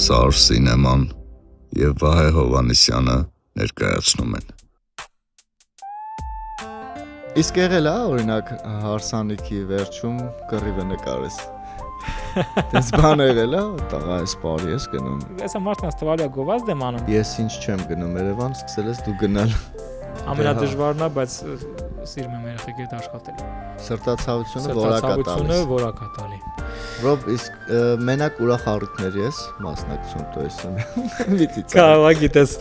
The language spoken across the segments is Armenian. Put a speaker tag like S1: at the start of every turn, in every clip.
S1: Սար սինեման և Վահե Հովհաննիսյանը ներկայացնում են։
S2: Իսկ եղել է, օրինակ, հարսանիքի վերջում կռիվը նկարես։ Դες բան եղել է, տղա ես բարի ես գնում։
S3: Ես մարդկանց թվալիա գովազդ եմ անում։
S2: Ես ինչ չեմ գնում Երևան, սկսել ես դու գնալ։
S3: Ամենադժվարն է, բայց սիրում եմ երեխեք հետ աշխատել։
S2: Սրտացավությունը
S3: որակա տալի։
S2: Ռոբ, իսկ մենակ ուրախ առիթներ ես մասնակցում, то есть միտից։
S3: Կարա գիտես,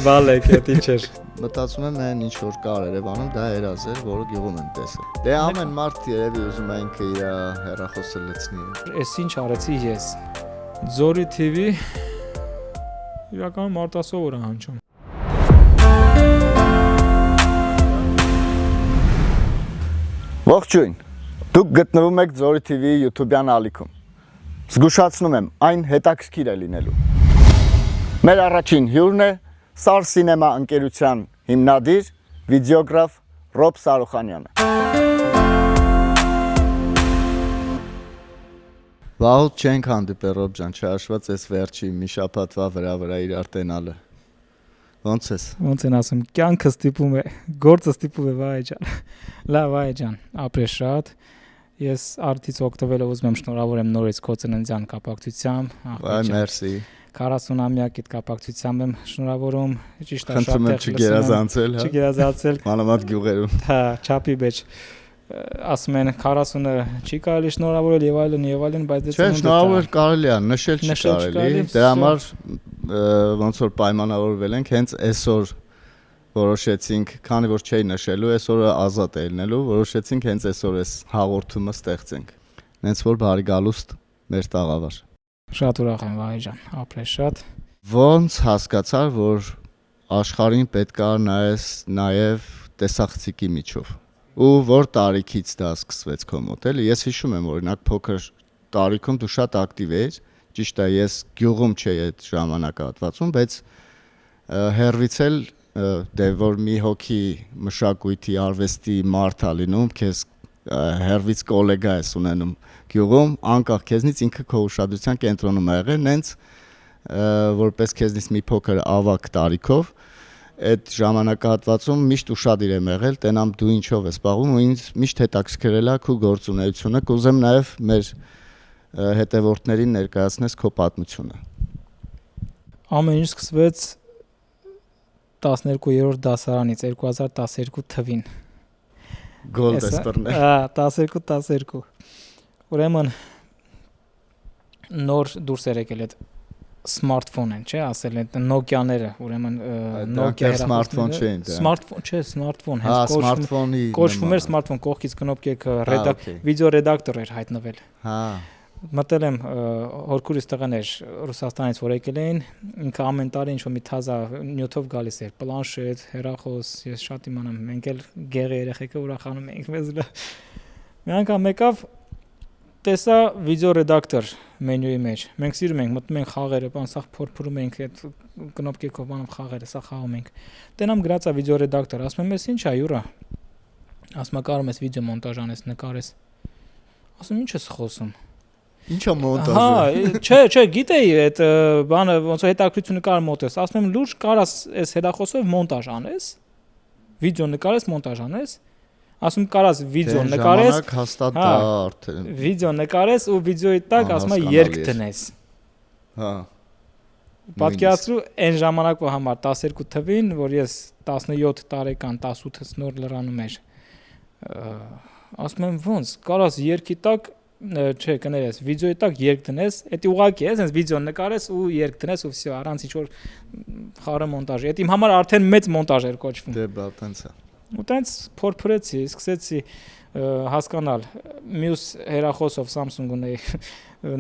S3: բալեք, այդ ինչ էր։
S2: Մտածում եմ այն ինչ որ կար Երևանում, դա երազ էր, որը գյուղում եմ տեսել։ Դե ամեն մարդ երևի ուզում է ինքը իր հեռախոսը լցնի։
S3: Էս ինչ արեցի ես։ Ձորի TV իրականում արտասովոր է հնչում։
S2: Ողջույն։ Դուք գտնվում եք Ձորի TV YouTube-յան ալիքում։ Զգուշացնում եմ, այն հետաքրքիր է լինելու։ Մեր առաջին հյուրն է Սար սինեմա ընկերության հիմնադիր, վիդեոգրաֆ Ռոբ Սարուխանյանը։ Վաղուց չենք հանդիպել Ռոբ ջան, չհաշված այս վերջի մի շաբաթվա վրա իրար տենալը։ Ոնց ես։
S3: Ոնց են ասում, կյանքը ստիպում է, գործը ստիպում է Վահե ջան։ Լավ Վահե ջան, ապրես շատ։ Ես արդից օգտվելով ուզում եմ շնորհավորեմ նորից քո ծննդյան կապակցությամբ։
S2: Վայ, մերսի։
S3: 40-ամյակիդ կապակցությամբ եմ շնորհավորում։ Ճիշտ է,
S2: շատ չգերազանցել, հա։
S3: Չգերազանցել։
S2: Մանավանդ գյուղերում։
S3: Հա, չափի մեջ։ Ասում են 40-ը չի կարելի շնորհավորել եւ այլն, բայց դե
S2: ծնունդը։ Չէ, շնորհավորել կարելի է, նշել չի կարելի։ Դրա համար ոնց որ պայմանավորվել ենք, հենց այսօր որոշեցինք, քանի որ չէի նշելու, այսօրը ազատ է լինելու, որոշեցինք հենց այսօր այս հաղորդումը ստեղծենք։ Հենց որ բարի գալուստ մեր տաղավար։
S3: Շատ ուրախ եմ Վահե ջան, ապրես շատ։
S2: Ոնց հասկացար, որ աշխարհին պետք է նայես նաև տեսախցիկի միջով։ Ու որ տարիքից դա սկսվեց քո մոտ, էլի։ Ես հիշում եմ, օրինակ փոքր տարիքում դու շատ ակտիվ էիր, ճիշտ է, ես գյուղում չէի այդ ժամանակահատվածում, բայց հերվից էլ դե որ մի հոգի մշակույթի արվեստի մարդ է լինում, քեզ հերվից գոլեգա ես ունենում գյուղում, անկախ քեզնից ինքը քո ուշադրության կենտրոնում է եղել, նենց որպես քեզնից մի փոքր ավակ տարիքով այդ ժամանակահատվածում միշտ ուշադիր եմ եղել, տենամ դու ինչով ես զբաղվում ու ինձ միշտ հետաքրքրել է քո գործունեությունը, կուզեմ նաև մեր հետևորդներին ներկայացնես քո պատմությունը։
S3: Ամեն ինչ սկսվեց 12-րդ դասարանից 2012 թվին։
S2: Գոլ դեսպերներ։
S3: Հա, 12-12։ Ուրեմն նոր դուրս էր եկել այդ սմարթֆոն են, չէ, ասել են Nokia-ները, ուրեմն Nokia
S2: սմարթֆոն չէին դա։
S3: Սմարթֆոն, չէ, սմարթֆոն,
S2: հենց
S3: կոչվում էր սմարթֆոն, կողքից կնոպկեք վիդեո ռեդակտոր էր հայտնվել։
S2: Հա։
S3: Մտել եմ հորքուրից տղաներ Ռուսաստանից որ եկել էին, ինքը ամեն տարի ինչ-որ մի թազա նյութով գալիս էր, պլանշետ, հեռախոս, ես շատ իմանամ, մենք էլ գեղի երեխեքը ուրախանում էինք մեզ։ Մի անգամ եկավ տեսա վիդեո ռեդակտոր մենյուի մեջ։ Մենք սիրում ենք, մտնում ենք խաղերը, բան սա փորփրում ենք այդ կնոպկեքով բանում խաղերը, սա խաղում ենք։ Տենամ գրածա վիդեո ռեդակտոր, ասում եմ, «Էս ինչ է, Յուրա»։ Ասում եմ, «Կարող ես վիդեո մոնտաժ անես, նկարես»։ Ասում ինչ ես խոսում։
S2: Ինչա մոնտաժը։
S3: Հա, չէ, գիտեի այդ բանը ոնց որ հետաքրությունը կար մոտես։ Ասում եմ, «Լուրջ կարաս այս հետախոսով մոնտաժ անես»։ Վիդեո նկարես, մոնտաժ անես։ Ասում կարաս վիդեո նկարես։
S2: Ժամանակ հաստատ դա արդեն։
S3: Վիդեո նկարես ու վիդեոյի տակ ասում է երգ դնես։
S2: Հա։
S3: Պատկերացրու այն ժամանակվա համար 12 թվին, որ ես 17 տարեկան 18-ից նոր լրանում էր։ Ասում եմ ոնց, կարաս երգի տակ, չէ, կներես, վիդեոյի տակ երգ դնես, դա ուղղակի է, այսպես վիդեո նկարես ու երգ դնես ու վсё, առանց ինչ-որ խառը մոնտաժի։ Դա իմ համար արդեն մեծ մոնտաժ էր կոչվում։
S2: Դե բա տենց է։
S3: Ու տենց փորփրեցի, սկսեցի հասկանալ, մյուս հեռախոսով Samsung ունեի,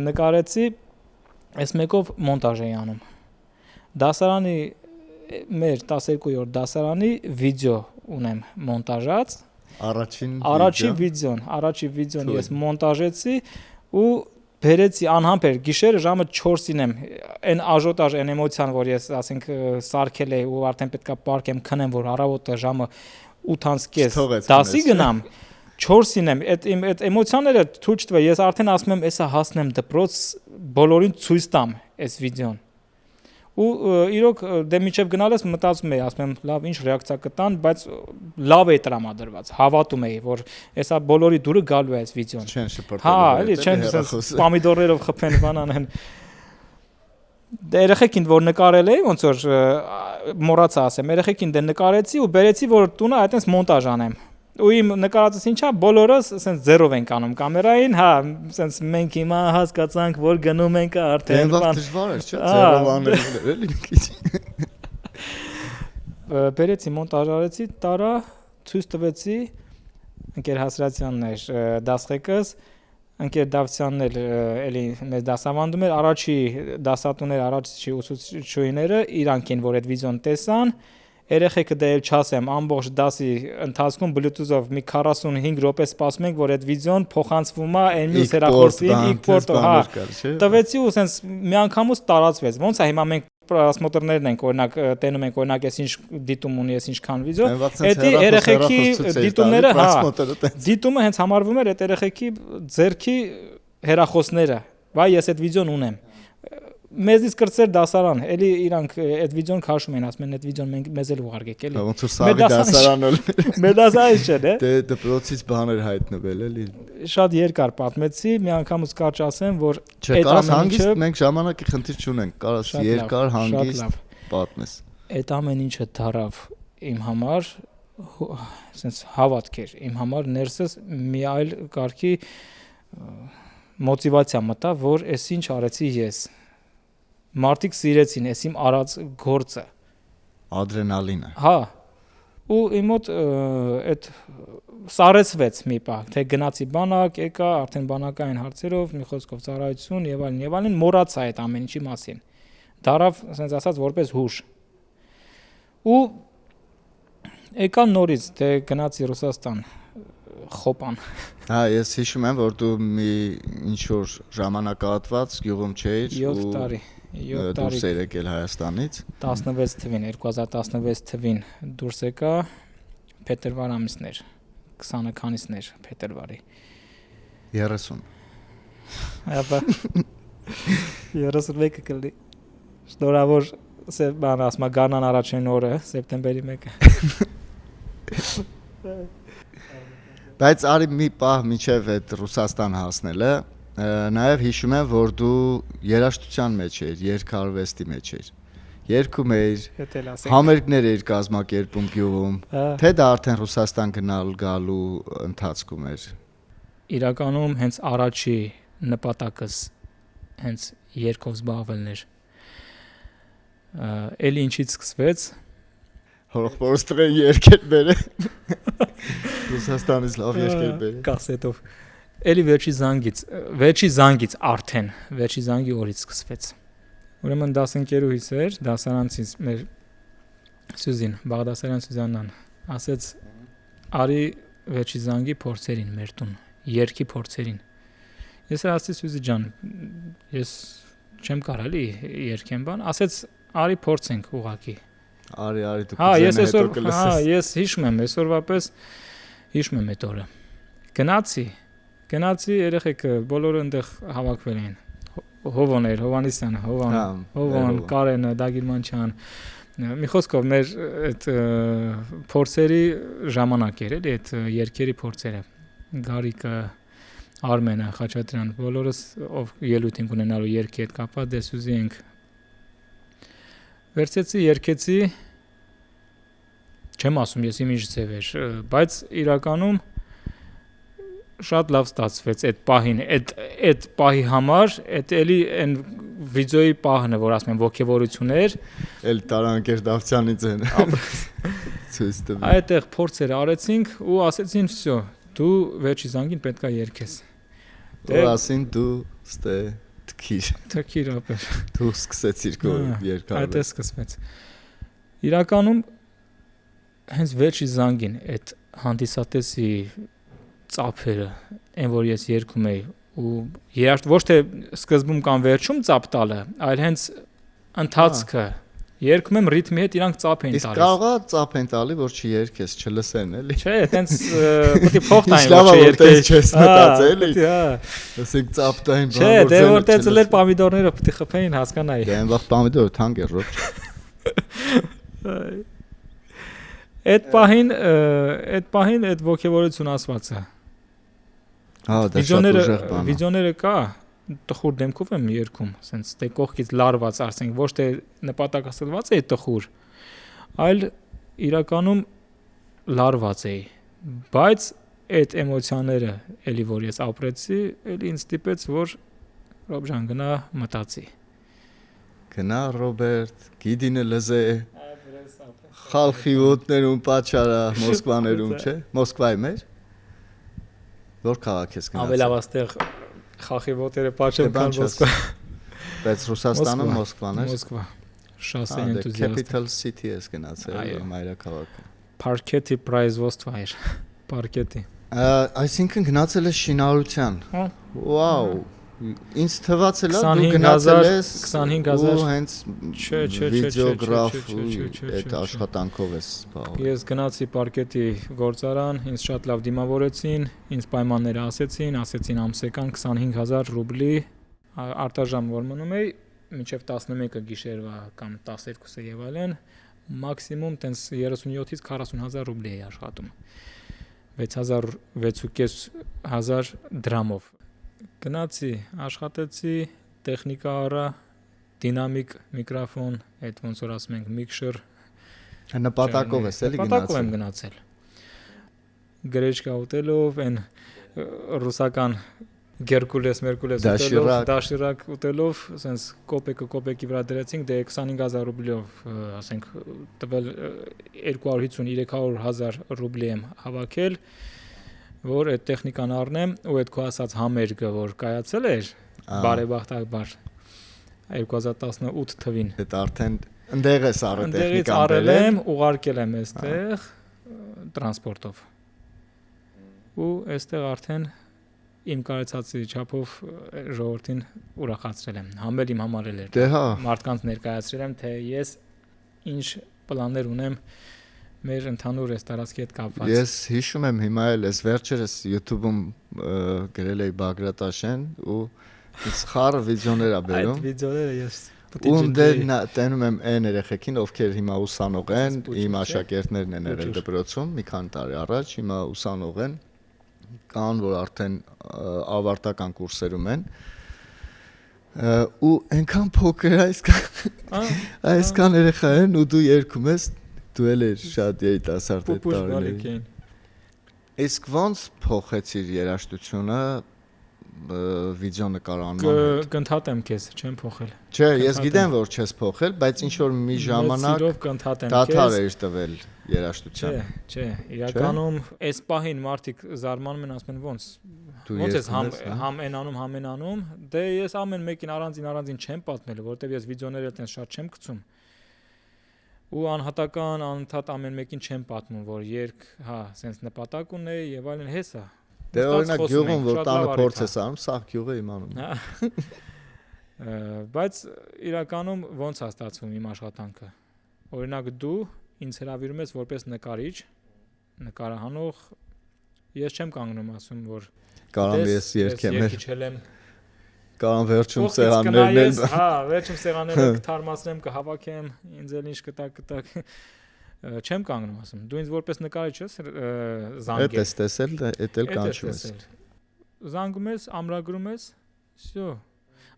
S3: նկարեցի, այս մեկով մոնտաժ էի անում։ Դասարանի մեր 12-րդ դասարանի վիդեո ունեմ մոնտաժած։ Առաջին վիդեոն ես մոնտաժեցի ու բերեցի անհամբեր գիշերը ժամը 4-ին եմ այն աժոտաժ այն էմոցիան որ ես ասենք սարքել էի ու արդեն պետքա պարկեմ քնեմ որ առավոտը ժամը 8:30 10-ի գնամ 4-ին եմ այդ էմոցիաները թույլ չտվե ես արդեն ասում եմ էսա հասնեմ դպրոց բոլորին ցույց տամ այս վիդեոն ու իրոք դե միջև գնալ ես մտածում էի, ասում եմ, լավ, ինչ ռեակցիա կտան, բայց լավ է տրամադրված, հավատում էի, որ հեսա բոլորի դուրը գալու է այս վիդեոն։
S2: Չեն շփոթել։
S3: Հա, էլի չեն պամիդորներով խփեն բան անեն։ Դե երեխեքին որ նկարել էի, ոնց որ մոռացա ասեմ, երեխեքին դե նկարեցի ու բերեցի, որ տունը այտենց մոնտաժ անեմ։ Ու իմ նկարածս ինչա, բոլորս ասենց զերով ենք անում կամերային, հա, ասենց մենք հիմա հասկացանք, որ գնում ենք արդեն
S2: բան։ Դժվար է, չէ՞, զերով անել էլի մի քիչ։
S3: Բերեցի մոնտաժ արեցի, տարա, ցույց տվեցի, ընկեր Հասրատյանն էր դասղեկս, ընկեր Դավթյանն էլ էլի մեզ դասավանդում էր, առաջի դասատուները, առաջի ուսուցչուհիները իրանք են, որ այդ վիդեոն տեսան, երեխեքը դե էլ չասեմ, ամբողջ դասի ընթացքում Bluetooth-ով մի 45 րոպե սպասում ենք, որ այդ վիդեոն փոխանցվում է այն մյուս հեռախոսին, իգպորտով, հա։ Տվեցի ու սենց միանգամից տարածվեց։ Ոնց է հիմա մենք պրասմոտրներն ենք, օրինակ տենում ենք, օրինակ ես ինչ դիտում ունի, ես ինչքան վիդեո, դա երեխեքի դիտումները, հա, դիտումը հենց համարվում էր այդ երեխեքի ձեռքի հեռախոսները, վայ ես այդ վիդեոն ունեմ։ Մեզից կրծեր դասարան, էլի իրանք այդ վիդեոն քաշում են, ասում են այդ վիդեոն մենք մեզ էլ ուղարկեք, էլի։
S2: Ոնց որ սաղի դասարանը։
S3: Մեր դասարանը չէ,
S2: դե դպրոցից բաներ հայտնվել, էլի։
S3: Շատ երկար պատմեցի, մի անգամից կարճ ասեմ, որ
S2: այդ ամենը մենք ժամանակի խնդիր չունենք, կարաս երկար հանգիստ պատմես։
S3: Այդ ամեն ինչը դարավ իմ համար, ասենց հավատք էր, իմ համար ներսս մի այլ կարգի մոտիվացիա մտա, որ այս ինչ արեցի ես։ Մարդիկ սիրեցին այս իմ արած գործը,
S2: ադրենալինը։
S3: Հա։ Ու իմ մոտ այդ սարեցվեց մի պահ, թե գնացի բանակ, եկա արդեն բանակային հարցերով, մի խոսքով ծառայություն եւ այլն, մոռացա այդ ամեն ինչի մասին։ Դարավ, ասենց ասած, որպես հուշ։ Ու եկա նորից, թե գնացի Ռուսաստան, խոպան։
S2: Հա, ես հիշում եմ, որ դու մի ինչ որ ժամանակահատված գյուղում չէիր
S3: 7 տարի
S2: դուրս էր եկել Հայաստանից
S3: 16 թվին 2016 թվին դուրս եկա փետրվար ամիսն էր 20 քանիսն էր փետրվարի
S2: 30
S3: Ապա 31 կլի շնորհավոր բան ասма գանան առաջին օրը սեպտեմբերի 1-ը
S2: Բայց արի մի պահ միջև այդ Ռուսաստան հասնելը նաև հիշում եմ, որ դու երաժշտության մեջ էիր, երգարվեստի մեջ էիր։ Երգում էիր, համերգներ էիր կազմակերպում գյուղում, թե դա արդեն Ռուսաստան գնալ-գալու ընթացքում էր։
S3: Իրականում հենց առաջի նպատակս հենց երգով զբաղվելն էր։ Էլի ինչից սկսվեց
S2: Հորոխորստրեն երկեր բերը Ռուսաստանից լավ երկեր բերը
S3: կասետով Էլի վերջի զանգից արդեն վերջի զանգի օրից սկսվեց Ուրեմն դասընկերուհիս էր դասարանցից մեր Սյուզին Բաղդասարյան Սյուզաննան ասեց արի վերջի զանգի փորձերին մեր տուն երկի փորձերին Ես ասացի Սյուզի ջան ես չեմ կարող էլի երկեմ բան ասեց արի փորձենք ուղակի
S2: Արի դու
S3: կուզենա հետո կլսես։ Հա, ես հիշում եմ, այսօրվա պես հիշում եմ այդ օրը։ Գնացի երեխեքը բոլորը այնտեղ հավաքվել էին։ Հովոն էր, Հովանեսյանը, Հովոն, Կարենը, Դագիրմանչյան։ Մի խոսքով մեր այդ փորձերի ժամանակ էր, էլի այդ երկերի փորձերը։ Գարիկը, Արմենը, Խաչատրյան, բոլորս ով ելույթ ենք ունենալու երկի հետ կապված դեսուզի ենք Վերցեցի, երկեցի, չեմ ասում ես իմ ինչ ձև էր, բայց իրականում շատ լավ ստացվեց այդ պահին, այդ պահի համար, այդ էլի այն վիդեոյի պահն է, որ ասում եմ ոգևորություն էր,
S2: էլ Տարանկեր Դավթյանից են ցույց տվել։
S3: Այդտեղ փորձեր արեցինք ու ասեցին, «Վсё, դու վերջի զանգին պետք է երգես»։
S2: Դու ասին դու ստե
S3: Թքիր ապեր։
S2: Դու սկսեցիր քո երկարը։
S3: Այդ է սկսվեց։ Իրականում հենց վերջի զանգին այդ հանդիսատեսի ծափերը, այն որ ես երգում էի ու երաշտ ոչ թե սկզբում կամ վերջում ծափ տալը, այլ հենց ընթացքը Երկում եմ ռիթմի հետ իրանք ծափ են
S2: Իսկ
S3: տալիս։
S2: կարող է ծափ են տալի, որ չերքես, չլսեն, էլի։
S3: Չէ, այտենց պետք է փող տային,
S2: Լավ
S3: որ
S2: է, որ տես
S3: չերկես։
S2: չես մտածել, էլի։
S3: Հա։
S2: Ասենք ծափ տային
S3: Չէ, դե որ տենց լեր պամիդորները պետք է խփեին, հասկանայի։
S2: Դե այնվաղ պամիդորը թանկ է, ռոք։
S3: Այդ պահին այդ ոգևորություն ասվածը։
S2: Հա, դա շատ ուժեղ բան է։
S3: Վիդեոները կա, տխուր դեմքով եմ երգում, ասենց դե կողքից լարված, ասենք, ոչ թե նպատակասլված է տխուր, այլ իրականում լարված էի, բայց այդ էմոցիաները, էլի որ ես ապրեցի, էլի ինձ ստիպեց, որ Ռոբժան գնա մտածի։
S2: Գնա Ռոբերտ, գիդինը լզե, խալխի ոտներում պաչարա, Մոսկվաներում, չէ, Մոսկվայի մեր, որ քաղաք ես գնացել։
S3: Ավելավաստեղ խախի ոտերը պաչեմ կան Մոսկվա։
S2: Բայց Ռուսաստանում Մոսկվան էր։
S3: Մոսկվա։ Շասե էնտուզիաստ։
S2: Capital City ես գնացել, մայրաքաղաքը։
S3: Parketi производство էր։ Parketi։
S2: Այսինքն գնացել ես շինարարության։
S3: Հա։
S2: Վաու։ Ինձ թվացել է դու գնացել ես
S3: 25000
S2: ու հենց վիդեոգրաֆ այդ աշխատանքով ես զբաղվել։
S3: Ես գնացի Parketi գործարան, ինձ շատ լավ դիմավորեցին, ինձ պայմանները ասեցին ամսական 25000 ռուբլի արտաժամ որ մնում էի, մինչև 11-ը գիշերվա կամ 12-ը եւ այլն, մաքսիմում տենց 37-ից 40000 ռուբլի էի աշխատում։ 6500 դրամով։ Գնացի, աշխատեցի, տեխնիկա առա, դինամիկ միկրոֆոն, այդ ոնց որ ասում ենք միքշեր։
S2: Նպատակով ես էլի գնացել։
S3: Նպատակով եմ գնացել։ Գրեչկա ուտելով, այն ռուսական Գերկուլես ուտելով, դաշիրակ ուտելով, ասենց կոպեկի վրա դրեցինք, դե 25000 ռուբլիով, ասենք, տվել 250-300 ռուբլի եմ հավաքել, որ այդ տեխնիկան առնեմ ու այդ քո ասած համերգը, որ կայացել էր, բարեբախտաբար 2018 թվին։
S2: Դա արդեն ընդեղ ես առել տեխնիկան։
S3: Ընդեղից առել եմ, ուղարկել եմ այստեղ տրանսպորտով։ Ու այստեղ արդեն իմ կարծացի չափով ժողովրդին ուրախացրել եմ, համել իմ համար էլ էր։
S2: Դե հա։
S3: Մարդկանց ներկայացրել եմ, թե ես ինչ պլաններ ունեմ մեր ընդհանուր այս տարածքի հետ կապված։
S2: Ես հիշում եմ հիմա էլ ես վերջերս YouTube-ում գրել էի Բագրատաշեն ու խառը վիդեոներ ա բերում։
S3: Այդ վիդեոները ես
S2: ու տենում եմ այն երեխեքին, ովքեր հիմա ուսանող են, իմ աշակերտներն են եղել դպրոցում մի քանի տարի առաջ, հիմա ուսանող են, կան որ արդեն ավարտական կուրսերում են։ Ու այնքան փոքր այսքան երեխա են ու դու երգում ես, դու էլ ես շատ երիտասարդ այդ տարիներին։ Իսկ ոնց փոխեցիր երաժշտությունը վիդեո նկարանման հետ։
S3: Կընդհատեմ քեզ, չեմ փոխել։
S2: Չէ, ես գիտեմ որ չես փոխել, բայց ինչ որ մի ժամանակ դադար էր տվել երաժշտության։
S3: Չէ, իրականում այս պահին մարդիկ զարմանում են, ասում են ոնց ես համ են անում, դե ես ամեն մեկին առանձին չեմ պատմել, որովհետև ես վիդեոները այդպես շատ չեմ գցում։ Ու անընդհատ ամեն մեկին չեմ պատմում, որ երգ, հա, սենց նպատակ ունեի եւ այլն հեսա։
S2: Դե օրինակ գյուղում որ տանը փորձ ես անում, սաղ գյուղը իմանում։
S3: Բայց իրականում ոնց է ստացվում իմ աշխատանքը։ Օրինակ դու ինձ հրավիրում ես որպես նկարիչ, նկարահանող, ես չեմ կանգնում ասում, որ
S2: կարամ ես երգեմ։ Կարամ վերջում
S3: սեղաններն են։ Հա, վերջում սեղանները կթարմացնեմ, կհավաքեմ, ինձ էլ ինչ կտակ։ Չեմ կանգնում ասում։ Դու ինձ որպես նկարիչ ես զանգել։
S2: Էդ ես տեսել, էդ էլ կանչում ես։
S3: Զանգում ես, ամրագրում ես, всё։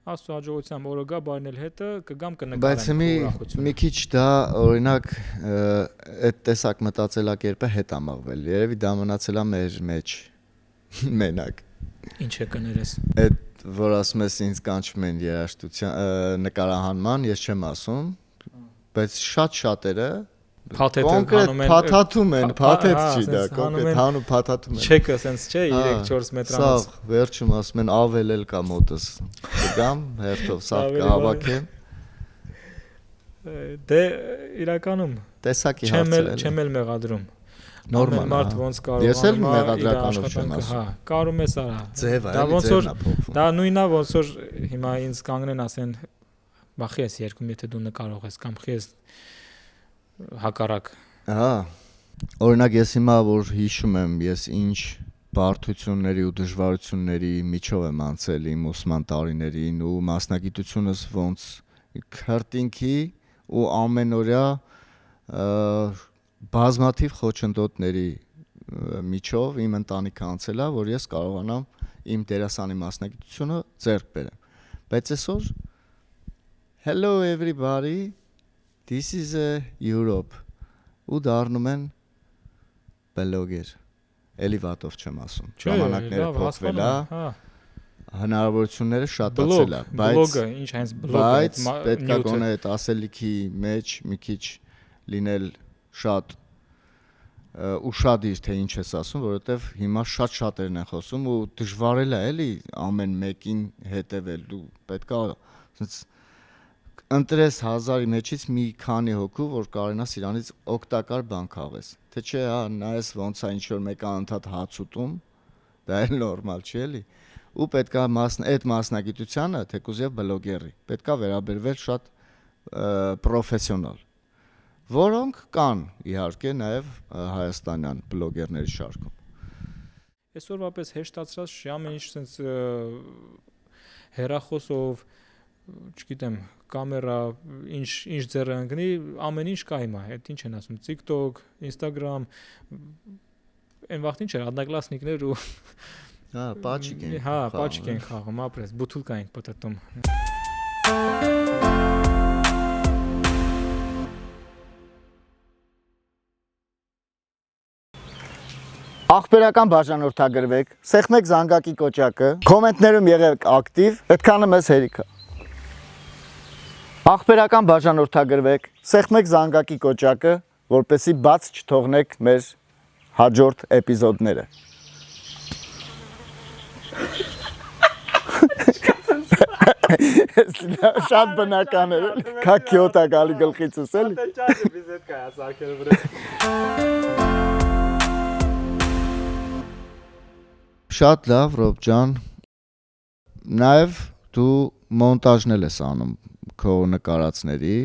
S3: Աստծո հաջողությամբ օրը գա բարնել հետը կգամ կնկարեմ։
S2: Բայց մի քիչ դա օրինակ այդ տեսակ մտածելակերպը հետ ամաղվել։ Երևի դա մնացել է մեր մեջ մենակ։
S3: Ինչ է կներես։
S2: Այդ որ ասում ես ինձ կանչում են երաժշտության նկարահանման, ես չեմ ասում, բայց շատերը փաթաթում են, փաթեթ չի դա, կոնկրետ հանում փաթաթում են։
S3: Չեկը սենց չէ 3-4 մետրանոց։
S2: Սա վերջում ասում են ավել էլ կա մոտս։ Գամ հերթով սա կհավաքեմ։
S3: Դե իրականում
S2: տեսակի հարցեր
S3: չեմ էլ մեղադրում։
S2: Նորմալ
S3: մարդ ոնց կարող
S2: ես էլ մեղադրականով չեմ ասում։
S3: Հա, կարում ես արա։
S2: Ձևը, դա ոնց որ
S3: դա նույնն է ոնց որ հիմա ինձ կանգնեն ասեն բա խի ես երկում, եթե դու նկարող ես կամ խի ես հակառակ։
S2: Հա։ Օրինակ ես հիմա որ հիշում եմ, ես ինչ բարդությունների ու դժվարությունների միջով եմ անցել իմ ուսման տարիներին ու մասնագիտությունս ոնց քրտինքի ու ամենօրյա բազմաթիվ խոչընդոտների միջով իմ ընտանիքը անցել է, որ ես կարողանամ իմ դերասանի մասնագիտությունը ձեռք բերեմ։ Բայց այսօր hello everybody, this is Europe ու դառնում են բլոգեր։ Էլի վատով չեմ ասում։ Ժամանակները փոխվել է, հնարավորությունները շատացել է,
S3: բլոգը ինչ հենց բլոգը,
S2: բայց պետք է գոնե այդ ասելիքի մեջ մի քիչ լինել շատ ուշադիր թե ինչ ես ասում, որովհետև հիմա շատ շատերն են խոսում ու դժվարել է էլի ամեն մեկին հետևել, դու պետք է ասես ընտրես 1000-ի մեջից մի քանի հոգու, որ կարողանաս իրանից օգտակար բան քաղես։ Թե չէ, հա, նայես ոնց է ինչ որ մեկը անդադ հաց ուտում, դա էլ նորմալ չի էլի։ Ու պետք է այդ մասնագիտությանը, թեկուզ եւ բլոգերի, պետք է վերաբերվել շատ պրոֆեսիոնալ, որոնք կան իհարկե նաեւ հայաստանյան բլոգերների շարքում։
S3: Այսօրվա պես հեշտացրած չի, ամեն ինչ sense հեռախոսով, չգիտեմ, կամերա, ինչ ձեռը ընկնի, ամեն ինչ կա հիմա, այդ ինչ են ասում, TikTok, Instagram, այն վաղտ ինչ էր, одноклассникներ ու
S2: հա, պաչիկ են։
S3: Հա, պաչիկ են խաղում, ապրես, բութուլկա ենք պտտում։
S2: Ախպերական բաժանորդագրվեք, սեղմեք զանգակի կոճակը, կոմենտներում եղեք ակտիվ, այդքանը մեզ հերիք է։ Ախպերական բաժանորդագրվեք, սեղմեք զանգակի կոճակը, որպեսզի բաց չթողնեք մեր հաջորդ էպիզոդները։ Շատ բնական է, կա քյոտ է գալի գլխիցս էլի։ Շատ լավ, Ռոբ ջան, նաև դու մոնտաժն ես անում քո նկարածների,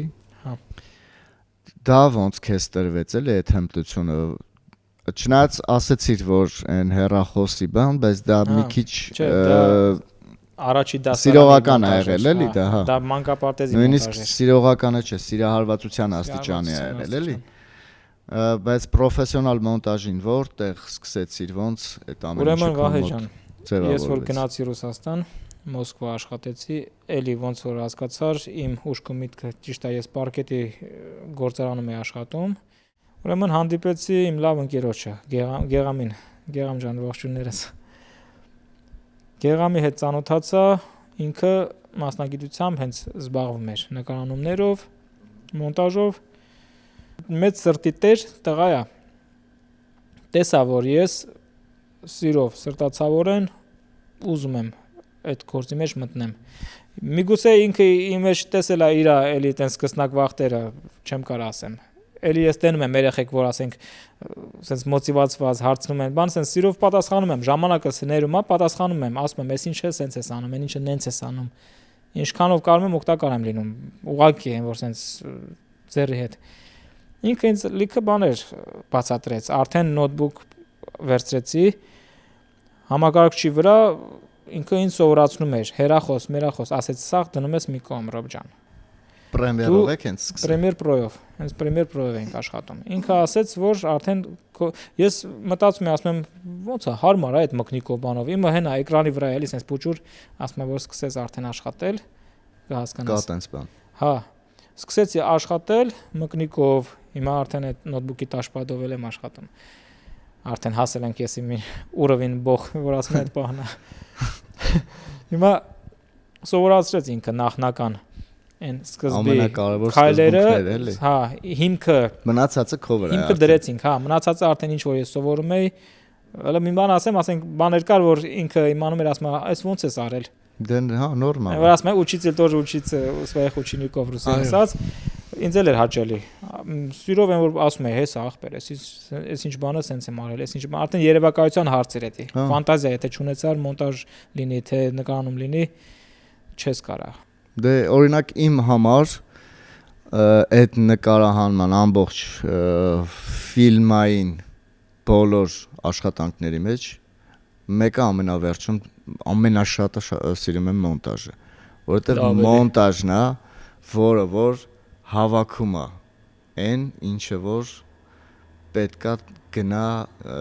S2: դա ոնց քեզ տրվեց էլի այդ հմտությունը, չնայած ասեցիր, որ այն հեռախոսի բան, բայց դա մի քիչ
S3: առաջի դասարանի
S2: սիրողական է եղել էլի դա, հա։
S3: Դա մանկապարտեզի մոնտաժ է։
S2: Նույնիսկ սիրողականը չէ, սիրահարվածության աստիճանի է եղել էլի։ Բայց պրոֆեսիոնալ մոնտաժին որտեղ սկսեցիր, ոնց այդ ամենը
S3: Ուրեմն Վահե ջան,
S2: ձևավորվեց։
S3: ես որ գնացի Ռուսաստան, Մոսկվա աշխատեցի, էլի ոնց որ հասկացար, իմ հուշկու միտքը ճիշտ է, ես պարկետի գործարանում եմ աշխատում։ Ուրեմն հանդիպեցի իմ լավ ընկերոջը, Գեղամին, Գեղամ ջան, ողջույններս։ Գեղամի հետ ծանոթացա, ինքը մասնագիտությամբ հենց զբաղվում էր նկարանումներով, մոնտաժով։ Մեծ սրտի տեր տղա է։ Տեսա, որ ես սիրով սրտացավորեն ուզում եմ այդ գործի մեջ մտնեմ։ Միգուցե ինքը իմ մեջ տեսել է իր էլի տենց սկսնակ վախտերը, չեմ կարող ասեմ։ Էլի ես տենում եմ երեխեք, որ ասենք, sense մոտիվացված հարցնում են, բան sense սիրով պատասխանում եմ, ժամանակս ներում է, պատասխանում եմ, ասում եմ, «Էս ինչ է, sense ես անում, այն ինչը նենց ես անում»։ Ինչքանով կարող եմ օգտակար եմ լինում։ Ուղղակի են, որ sense ձեռի հետ։ Ինքը ինձ լիքը բաներ բացատրեց, արդեն նոթբուք վերցրեցի, համակարգչի վրա ինքը ինձ սովորացնում էր, հեռախոս, մերախոս, ասեց սաղ դնում ես մի կողմ, Ռոբ ջան։
S2: Պրեմիերով եք հենց սկսել։
S3: Պրեմիեր Պրոյով, հենց Պրեմիեր Պրոյով ենք աշխատում։ Ինքը ասեց, որ արդեն ես մտածում եմ, ասում եմ, ո՞նց է հարմար է այդ մկնիկով բանով։ Իմը հենա էկրանի վրա էլի sense փուճուր, ասում եմ, որ սկսես արդեն աշխատել, կհասկանաս։
S2: Կա տենց բան։
S3: Հա, սկսեցի աշխատել մկնիկով, հիմա արդեն այդ նոթբուքի տաշպադով եմ աշխատում։ Արդեն հասել ենք ես իմ ուռովին բող, որ ասում եմ այդ բանը։ Հիմա սովորացրեց ինքը նախնական այն սկզբի քայլերը, հա, հիմքը
S2: մնացածը քո վրա է։
S3: Հիմքը դրեցինք, հա, մնացածը արդեն ինչ որ ես սովորում էի, հələ մի բան ասեմ, ասենք բաներ կար, որ ինքը իմանում էր, ասում է, այս ոնց ես արել։
S2: Դե հա, նորմալ։
S3: Որ ասում է, учитель тоже учится у своих учеников ռուսերեն ասած, ինձ էլ էր հաճելի։ Սիրով եմ որ ասում է, հեսա ախպեր, այս ինչ բանը սենց եմ արել, այս ինչ բան, արդեն երևակայության հարցեր է դի։ Ֆանտազիա, եթե չունեցար մոնտաժ լինի, թե նկարանում լինի, չես կարա։
S2: Դե օրինակ իմ համար այդ նկարահանման ամբողջ ֆիլմային բոլոր աշխատանքների մեջ մեկը ամենավերջում ամենաշատը սիրում եմ մոնտաժը, որովհետև մոնտաժն է, որը որ հավաքում է այն ինչը որ պետքա գնա,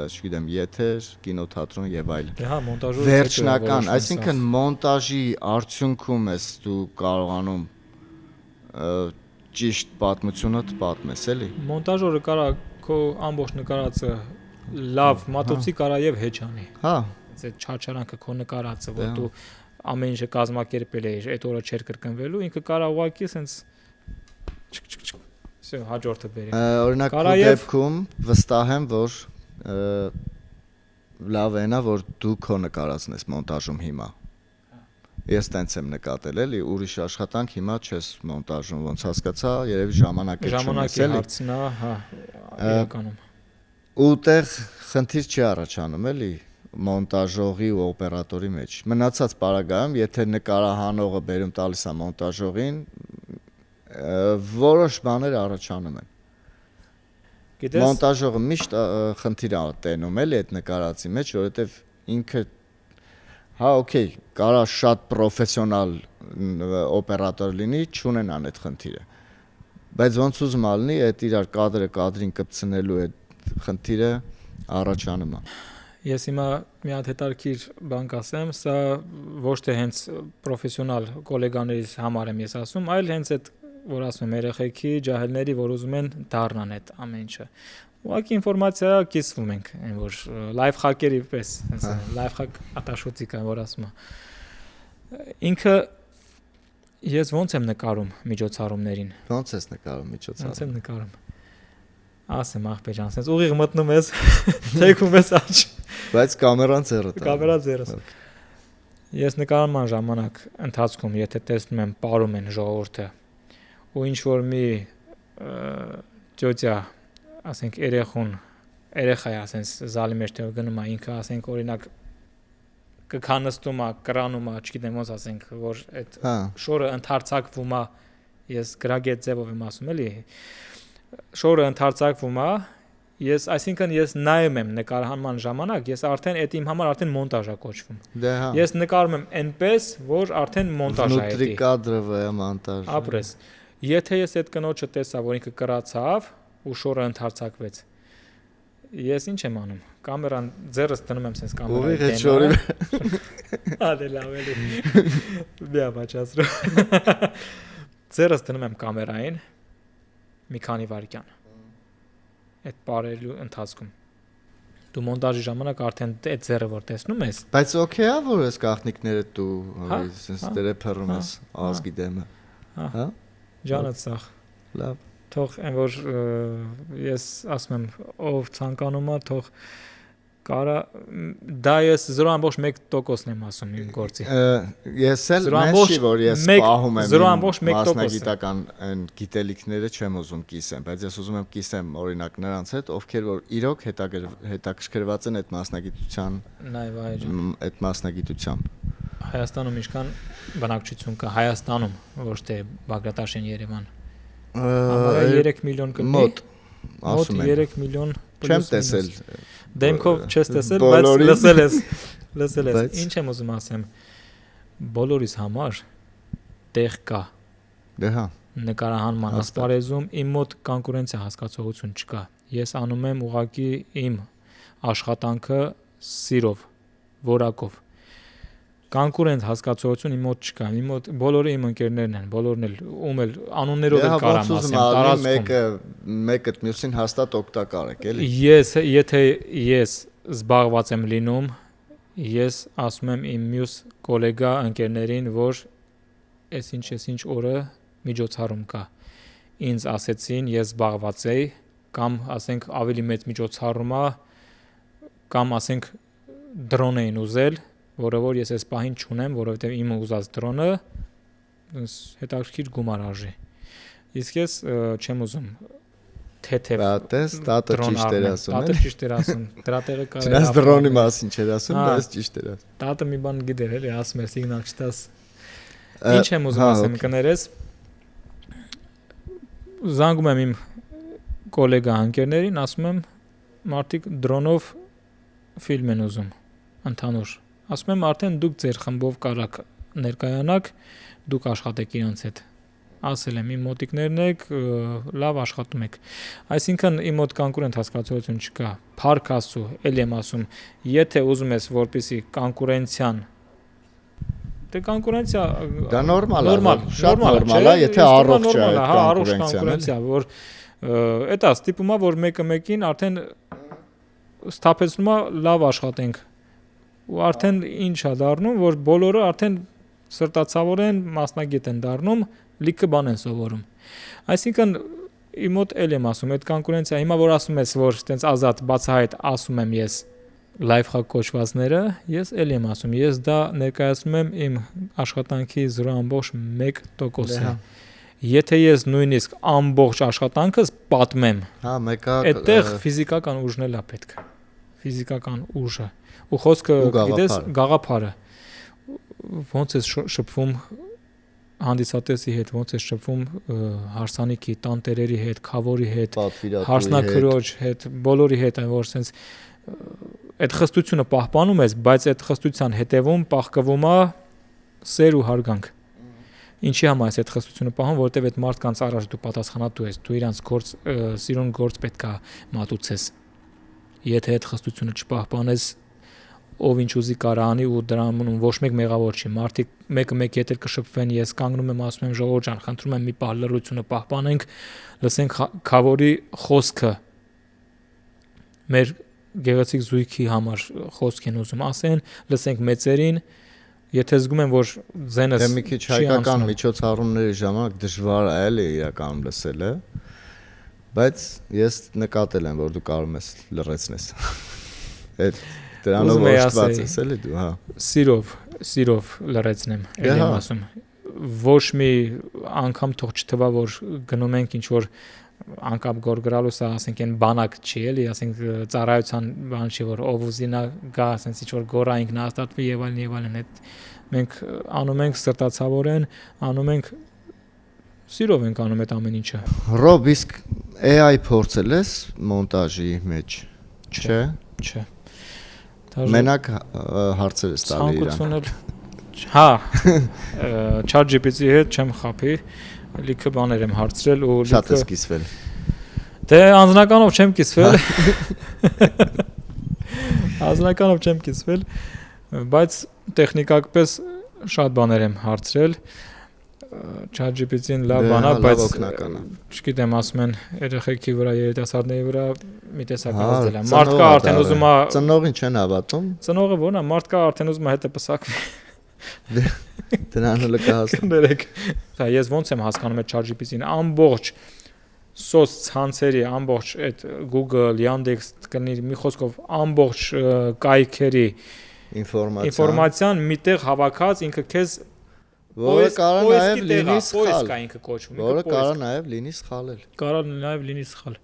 S2: չգիտեմ, եթեր, կինոթատրոն եւ այլն։
S3: Դե հա, մոնտաժը
S2: վերջնական, այսինքն մոնտաժի արդյունքում ես դու կարողանում ճիշտ պատմությունը պատմես, էլի։
S3: Մոնտաժորը կարա քո ամբողջ նկարածը լավ մատուցի կարա եւ հեչանի։
S2: Հա,
S3: այդ չարչարանքը քո նկարածը, որ դու ամեն ինչը կազմակերպել ես, այդ օրը չեր կրկնվելու, ինքը կարա ուղակի սենց Всё, հաջորդը բերի։
S2: Օրինակ քո դեպքում վստահ եմ, որ լավ է նա, որ դու քո նկարածն ես մոնտաժում հիմա։ Ես տենց եմ նկատել, էլի, ուրիշ աշխատանք հիմա չես մոնտաժում, ոնց հասկացա, երևի ժամանակը չունես,
S3: Ժամանակի
S2: էլի։
S3: հարցն է, հա, իրականում։
S2: Ուտեղ խնդիր չի առաջանում, էլի, մոնտաժողի ու օպերատորի մեջ։ Մնացած պարագայում, եթե նկարահանողը բերում տալիս է մոնտաժողին, որոշ բաներ առաջանում են։
S3: Գիտես,
S2: Մոնտաժողը միշտ խնդիր է տենում էլի այդ նկարածի մեջ, որովհետև ինքը հա օքեյ, կարա շատ պրոֆեսիոնալ օպերատոր լինի, չունենան այդ խնդիրը։ Բայց ոնց ուզում ալնի, այդ իրար կադրը կադրին կպցնելու այդ խնդիրը առաջանում է։
S3: Ես հիմա մի հատ հետարքիր բան կասեմ, սա ոչ թե հենց պրոֆեսիոնալ գոլեգաներից համար եմ ես ասում, այլ հենց այդ որ ասում եմ երեխեքի, ջահելների, որ ուզում են դառնան այդ ամեն ինչը։ Ուղղակի ինֆորմացիա կիսվում ենք, այն որ լայֆ հակերի պես, հենց լայֆ հակ ատաշուտիկա, որ ասում է։ Ինքը ես ոնց եմ նկարում միջոցառումներին։
S2: Ոնց ես նկարում միջոցառում։
S3: Ոնց եմ նկարում։ Ասեմ աղբեր ջան, sense ուղիղ մտնում ես, թեքում ես աչ։
S2: Բայց կամերան ձեռը տա։
S3: Կամերա ձեռս։ Ես նկարման ժամանակ ընթացքում, եթե տեսնում եմ ապարում են ժողովուրդը, ու ինչ որ մի տյոտյա, ասենք երեխա է, ասենց զալի մեջ թե գնում է, ինքը ասենք օրինակ կքանստում է, կրանում է, չգիտեմ ոնց ասենք, որ այդ շորը ընդարձակվում է, ես գրագետ ձևով եմ ասում, էլի, շորը ընդարձակվում է, այսինքն ես նայում եմ նկարահանման ժամանակ, ես արդեն այդ իմ համար արդեն մոնտաժ է կոչվում։
S2: Դե հա։
S3: Ես նկարում եմ այնպես, որ արդեն մոնտաժ է։
S2: Внутри кадровая монтаж։
S3: Ապրես։ Եթե ես այդ կնոջը տեսա, որ ինքը կրացավ ու շորը ընդարձակվեց, ես ինչ եմ անում։ Կամերան ձեռս դնում եմ sense կամերայի
S2: Ուղիղ այդ շորի։
S3: Ադե լավ էլի։ Բիա բաճասրո։ Ձեռս դնում եմ կամերային մի քանի վայրկյան։ Այդ բարելու ընթացքում դու մոնտաժի ժամանակ արդեն այդ ձեռը որ տեսնում ես,
S2: բայց օքեյ է որ ես գաղտնիքները դու sense դերեփռում ես ազգի դեմը։ Հա։
S3: Ջանդ սախ։
S2: Լավ։
S3: Թող այն որ ես ասում եմ ով ցանկանում է թող կարա դա ես 0.1%-ն եմ ասում իմ գործի։
S2: Ես էլ մենշի որ ես պահում եմ մասնագիտական այն գիտելիքները չեմ ուզում կիսեմ, բայց ես ուզում եմ կիսեմ օրինակ նրանց հետ, ովքեր որ իրոք հետաքրքրված են այդ մասնագիտության այդ մասնագիտությամբ։
S3: Հայաստանում ինչքան բնակչություն կա Հայաստանում, ոչ թե Բագրատաշեն Երևան։ 3 միլիոն կլինի։ Մոտ 3 միլիոն
S2: չեմ տեսել։
S3: Դեմքով չես տեսել, բայց լսել ես։ Ինչ եմ ուզում ասեմ, բոլորիս համար տեղ կա։
S2: Դե հա։
S3: Նկարահանման ասպարեզում իմ մոտ կոնկուրենցիա հասկացողություն չկա։ Ես անում եմ ուղղակի իմ աշխատանքը սիրով, որակով։ Կոնկուրենտ հասկացողություն իմ մոտ չկա։ Իմ մոտ բոլորը իմ ընկերներն են, բոլորն էլ ում էլ անուններով էլ կարամ ասեմ, տարածքում
S2: մեկը մյուսին հաստատ օգտակար եք, էլի։
S3: Եթե ես զբաղված եմ լինում, ես ասում եմ իմ մյուս գոլեգա ընկերներին, որ այսինչ օրը միջոցառում կա։ Ինձ ասեցին, ես զբաղված եի, կամ ասենք ավելի մեծ միջոցառում է, կամ ասենք դրոն էին ուզել, որը որ ես այս պահին չունեմ, որովհետև իմ ուզած դրոնը հետաքրքիր գումար արժի։ Իսկ ես չեմ ուզում թեթև
S2: տատը ճիշտ էր ասում։
S3: Տատը ճիշտ էր ասում։ Դրա տեղը կարելի է։
S2: Չնայած դրոնի մասին չէր ասում, բայց ճիշտ էր ասում։
S3: Տատը մի բան գիտեր, էլի ասում էր սիգնալ չտաս։ Ինչ եմ ուզում ասեմ, կներես։ Զանգում եմ իմ գոլեգա ընկերներին, ասում եմ մարդիկ դրոնով ֆիլմ են ուզում ընդհանուր։ Ասում եմ արդեն դուք ձեր խմբով կարաք ներկայանաք, դուք աշխատեք իրանց հետ։ Ասել եմ իմ մոտիկներն եք, լավ աշխատում եք։ Այսինքն իմ մոտ կոնկուրենտ հասկացություն չկա։ Փառք Աստծո, ելի եմ ասում, եթե ուզում ես որպեսի կոնկուրենցիան Դե կոնկուրենցիա
S2: դա նորմալ է,
S3: շատ
S2: նորմալ է, եթե առողջ է
S3: կոնկուրենցիա, որ էտա ստիպում է, որ մեկը մեկին արդեն սթափեցնում է լավ աշխատենք։ Ու արդեն ինչ է դառնում, որ բոլորը արդեն սրտացավոր են, մասնագետ են դառնում, լիքը բան են սովորում։ Այսինքն իմ մոտ էլ եմ ասում, այդ կոնկուրենցիա, հիմա որ ասում ես, որ այտենց ազատ բացահայտ ասում եմ ես լայվ խաղ կոչվածները, ես էլ եմ ասում, ես դա ներկայացնում եմ իմ աշխատանքի 0.1%-ը։ Եթե ես նույնիսկ ամբողջ աշխատանքս պատմեմ, այդտեղ ֆիզիկական ուժն էլ է պետք։ Ֆիզիկական ուժը։ Ու խոսքը, գիտես, գաղափարը։ Ոնց է շփվում հանդիսատեսի հետ, ոնց է շփվում հարսանիքի, տանտերերի հետ, խավորի հետ, հարսնակրոջ հետ, բոլորի հետ, որ sense այդ խստությունը պահպանում ես, բայց այդ խստության հետևում պահկվում է սեր ու հարգանք։ Ինչի համար է այդ խստությունը պահում, որովհետև այդ մարդկանց առաջ դու պատասխանատու ես, դու իրանց գործ սիրուն գործ պետքա մատուցես։ Եթե այդ խստությունը չպահպանես, ով ինչ ուզի կարա անի ու դրանում ոչ մեկ մեղավոր չի։ Մարդիկ մեկը մեկի հետ էլ կշփվեն, ես կանգնում եմ, ասում եմ ժողովուրդ ջան, խնդրում եմ մի պահ լռությունը պահպանենք, լսենք խավորի խոսքը։ Մեր գեղեցիկ զույգի համար խոսք են ուզում ասեն, լսենք մեծերին, եթե զգում եմ, որ ձենս
S2: մի քիչ հայկական միջոցառումների ժամանակ դժվար է էլի իրականում լսելը, բայց ես նկատել եմ, որ դու կարող ես լռեցնես։ Այդ դրանով օժտված ես էլի դու, հա։ Սիրով լռեցնեմ,
S3: էլ եմ ասում։ Ոչ մի անգամ թող չթվա, որ գնում ենք ինչ որ անկապ գորգրալուս ասենք այն բանակ չի էլի, ասենք ծառայության բան չի, որ ով ուզինա գա, ասենք ինչ որ գորայինք նա հաստատվի եւ այլն, այդ մենք անում ենք սրտացավորեն, անում ենք սիրով ենք անում այդ ամեն ինչը։
S2: Ռոբ, իսկ AI փորձել ես մոնտաժի մեջ, չէ։ Մենակ հարցեր ես տալի իրան։
S3: Հա, ChatGPT-ի հետ չեմ խափի, լիքը բաներ եմ հարցրել ու
S2: շատ ես կիսվել։
S3: Դե անձնականով չեմ կիսվել։ Անձնականով չեմ կիսվել, բայց տեխնիկապես շատ բաներ եմ հարցրել։ ChatGPT-ին լավ բան է, բայց չգիտեմ, ասում են երեխեքի վրա, երիտասարդների վրա մի տեսակ ազդել է։ Մարդկա արդեն ուզում է
S2: ծնողին չեն հավատում։
S3: Ծնողը ո՞ն է, մարդկա արդեն ուզում է հետը պսակվի։
S2: Դրան հələ կհասնեմ։
S3: Ներեք։ Դա ես ոնց եմ հասկանում այդ ChatGPT-ին, ամբողջ սոց ցանցերի, ամբողջ այդ Google, Yandex կնի մի խոսքով ամբողջ կայքերի ինֆորմացիան միտեղ հավաքած ինքը քեզ
S2: որը կարա նաև լինի սխալ։
S3: Պոիսկա ինքը կոչվում,
S2: որը կարա նաև լինի սխալ։
S3: Կարա նաև լինի սխալ։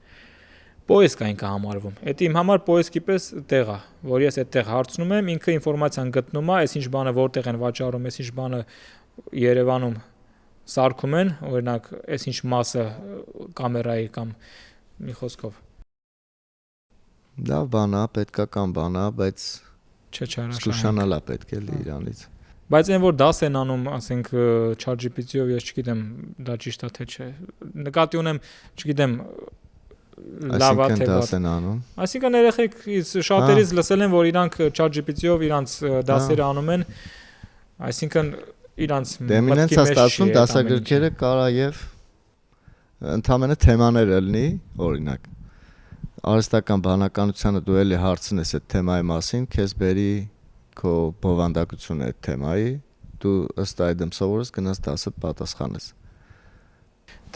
S3: Պոիսկա ինքը համարվում։ Այդ իմ համար պոիսկի պես տեղ է, որ ես այդտեղ հարցնում եմ, ինքը ինֆորմացիան գտնում է, այսինչ բանը որտեղ են վաճառում, այսինչ բանը Երևանում սարքում են, օրինակ, այսինչ մասը կամերայի կամ մի խոսքով։
S2: Դա բան է, պետքական բան է, բայց
S3: չհրաշանալ
S2: է պետք է լի իրանից։
S3: Բայց այն որ դաս են անում, ասենք ChatGPT-ով, ես չգիտեմ, դա ճիշտ է թե չէ։ Նկատի ունեմ, չգիտեմ, լավ է թե
S2: դաս են անում։
S3: Այսինքն երեխեք շատերից լսել են, որ իրանք ChatGPT-ով իրանք դասերը անում են, այսինքն իրանք
S2: մտքի մեջ ստացվում դասագրքերը կարա եւ ընդհանրապես թեմաները լինի, օրինակ արհեստական բանականությանը դու էլի հարցնես այդ թեմայի մասին, քեզ բերի քո բովանդակությունը այդ թեմայի, դու ըստ այդմ սովորես գնաս դասը պատասխանես։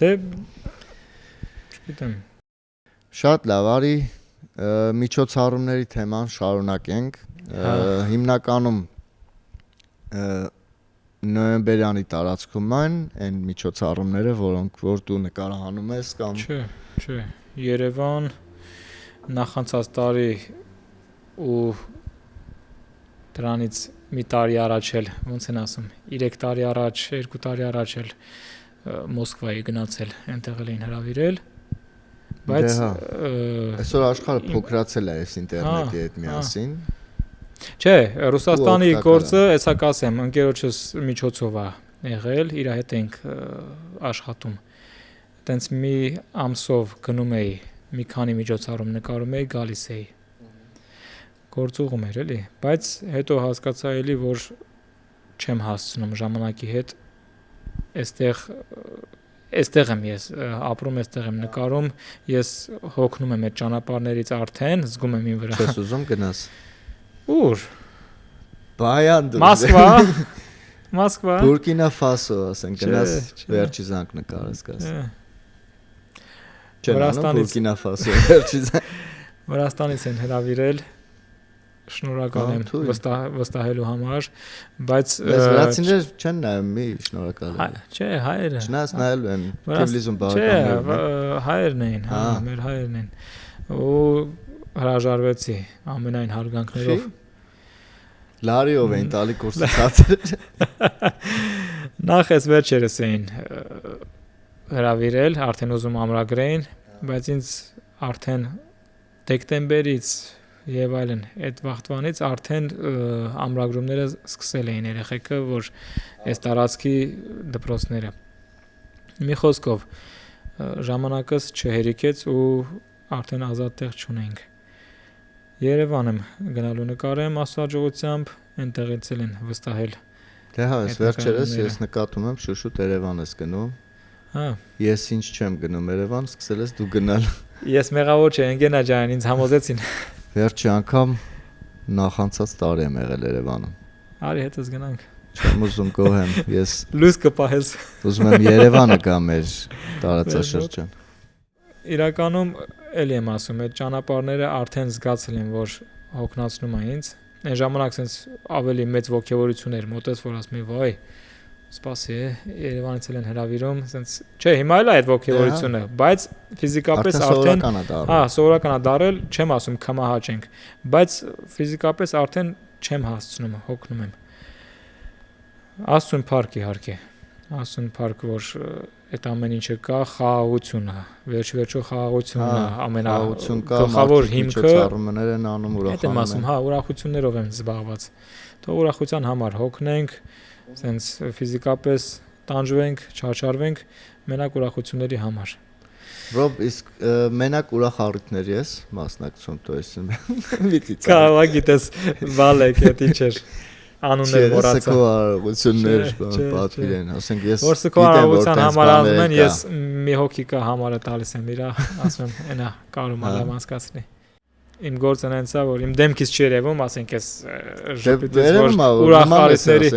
S3: Դե չգիտեմ։
S2: Շատ լավ, արի միջոցառումների թեման շարունակենք։ Հիմնականում նոյեմբերյանի տարածքում այն միջոցառումները, որոնք որ դու նկարահանում ես կամ
S3: Չէ, Երևան նախանցած տարի ու դրանից մի տարի առաջ էլ, ոնց են ասում, 3 տարի առաջ, 2 տարի առաջ էլ Մոսկվայի գնացել, այնտեղ էին հրավիրել, բայց
S2: այսօր աշխարհը փոքրացել է այս ինտերնետի հետ միասին։
S3: Չէ, Ռուսաստանի գործը, հեսա կասեմ, ընկերոջս միջոցով է եղել, իր հետ ենք աշխատում։ Տենց մի ամսով գնում էի, մի քանի միջոցառում նկարում էի, գալիս էի։ Գործուղում էր էլի, բայց հետո հասկացա էլի, որ չեմ հասցնում ժամանակի հետ, այստեղ եմ ես ապրում, այստեղ եմ նկարում, ես հոգնում եմ այդ ճանապարհներից արդեն, զգում եմ ին վրա։
S2: Չես ուզում գնաս։
S3: Ուր։
S2: Բայան։
S3: Մոսկվա։
S2: Բուրկինա Ֆասո, ասենք գնաս վերջի զանգ նկարես գաս։ Բուրկինա Ֆասո վերջի զանգ։
S3: Վրաստանից են հրավիրել, շնորհակալ եմ վստահելու համար, բայց
S2: վրացիներ չեն նայում, մի շնորհակալ եմ։
S3: Չէ, հայերը։
S2: Չնայած նայելու են Թիֆլիսում բաղականներն։
S3: Չէ, հայերն էին, հա, մեր հայերն են։ Ու հրաժարվեցի ամենայն հարգանքներով։
S2: Լարիով էին տալի կուրսը ցածր։
S3: Նախ էս վերջերս էին հրավիրել, արդեն ուզում ամրագրեին, բայց ինձ արդեն դեկտեմբերից եւ այլն այդ վաղտվանից արդեն ամրագրումները սկսել էին երեխեքը, որ այս տարածքի դպրոցները։ Մի խոսքով ժամանակս չհերիքեց ու արդեն ազատ տեղ չունենք։ Երևան եմ գնալու նկարեմ աստվածաջողությամբ, այնտեղից էլ են վստահել։
S2: Դե հա, այս վերջերս ես նկատում եմ շուշուտ Երևան ես գնում։
S3: Հա։
S2: Ես ինչ չեմ գնում Երևան, սկսել ես դու գնալ։
S3: Ես մեղավոր չէ, Ընգենա ջան, ինձ համոզեցին։
S2: Վերջի անգամ նախանցած տարի եմ եղել Երևանում։
S3: Արի հետս գնանք։
S2: Չեմ ուզում գոհեմ, ես
S3: լույս կպահես։
S2: Ուզում եմ Երևանը գա մեր տարածաշրջան։
S3: Իրականում էլի եմ ասում, այդ ճանապարհները արդեն զգացել եմ, որ հոգնածնում է ինձ։ Այն ժամանակ sense ավելի մեծ ողջավորություն էր մոտես, որ ասում եմ, վայ, սպասի, Երևանից են հրավիրում, sense չէ, հիմա էլ է այդ ողջավորությունը, բայց ֆիզիկապես արդեն հա, սովորական է դարել, չեմ ասում կմահաճենք, բայց ֆիզիկապես արդեն չեմ հասցնում, հոգնում եմ։ Աստուն փառք իհարկե։ Աստուն փառք, որ այդ ամեն ինչը կա, խաղաղությունը, վերջո խաղաղությունն է ամենագլխավոր հիմքը։
S2: Միջոցառումներ են անում, ուրախանում են։
S3: Այդ եմ ասում, հա, ուրախություններով եմ զբաղված։ Թող ուրախության համար հոգնենք, sense ֆիզիկապես տանջվենք, չարչարվենք, մենակ ուրախությունների համար։
S2: Ռոբ, իսկ մենակ ուրախ առիթների ես մասնակցում, то есть միտից։
S3: Կարա գիտես, բալեք, դա ինչ էր։ Անուններ մոռացա։
S2: Սքո արարություններ պատվիրեն, ասենք ես
S3: որ սքո արարության համար ասում են, ես մի հոգիկա համարը տալիս եմ իրա, ասում եմ, այնա կարում ալավ անցկացնի։ Իմ գործն այնց է, որ իմ դեմքից չի երևում, ասենք ես ժպիտից որ ուրախարիթների,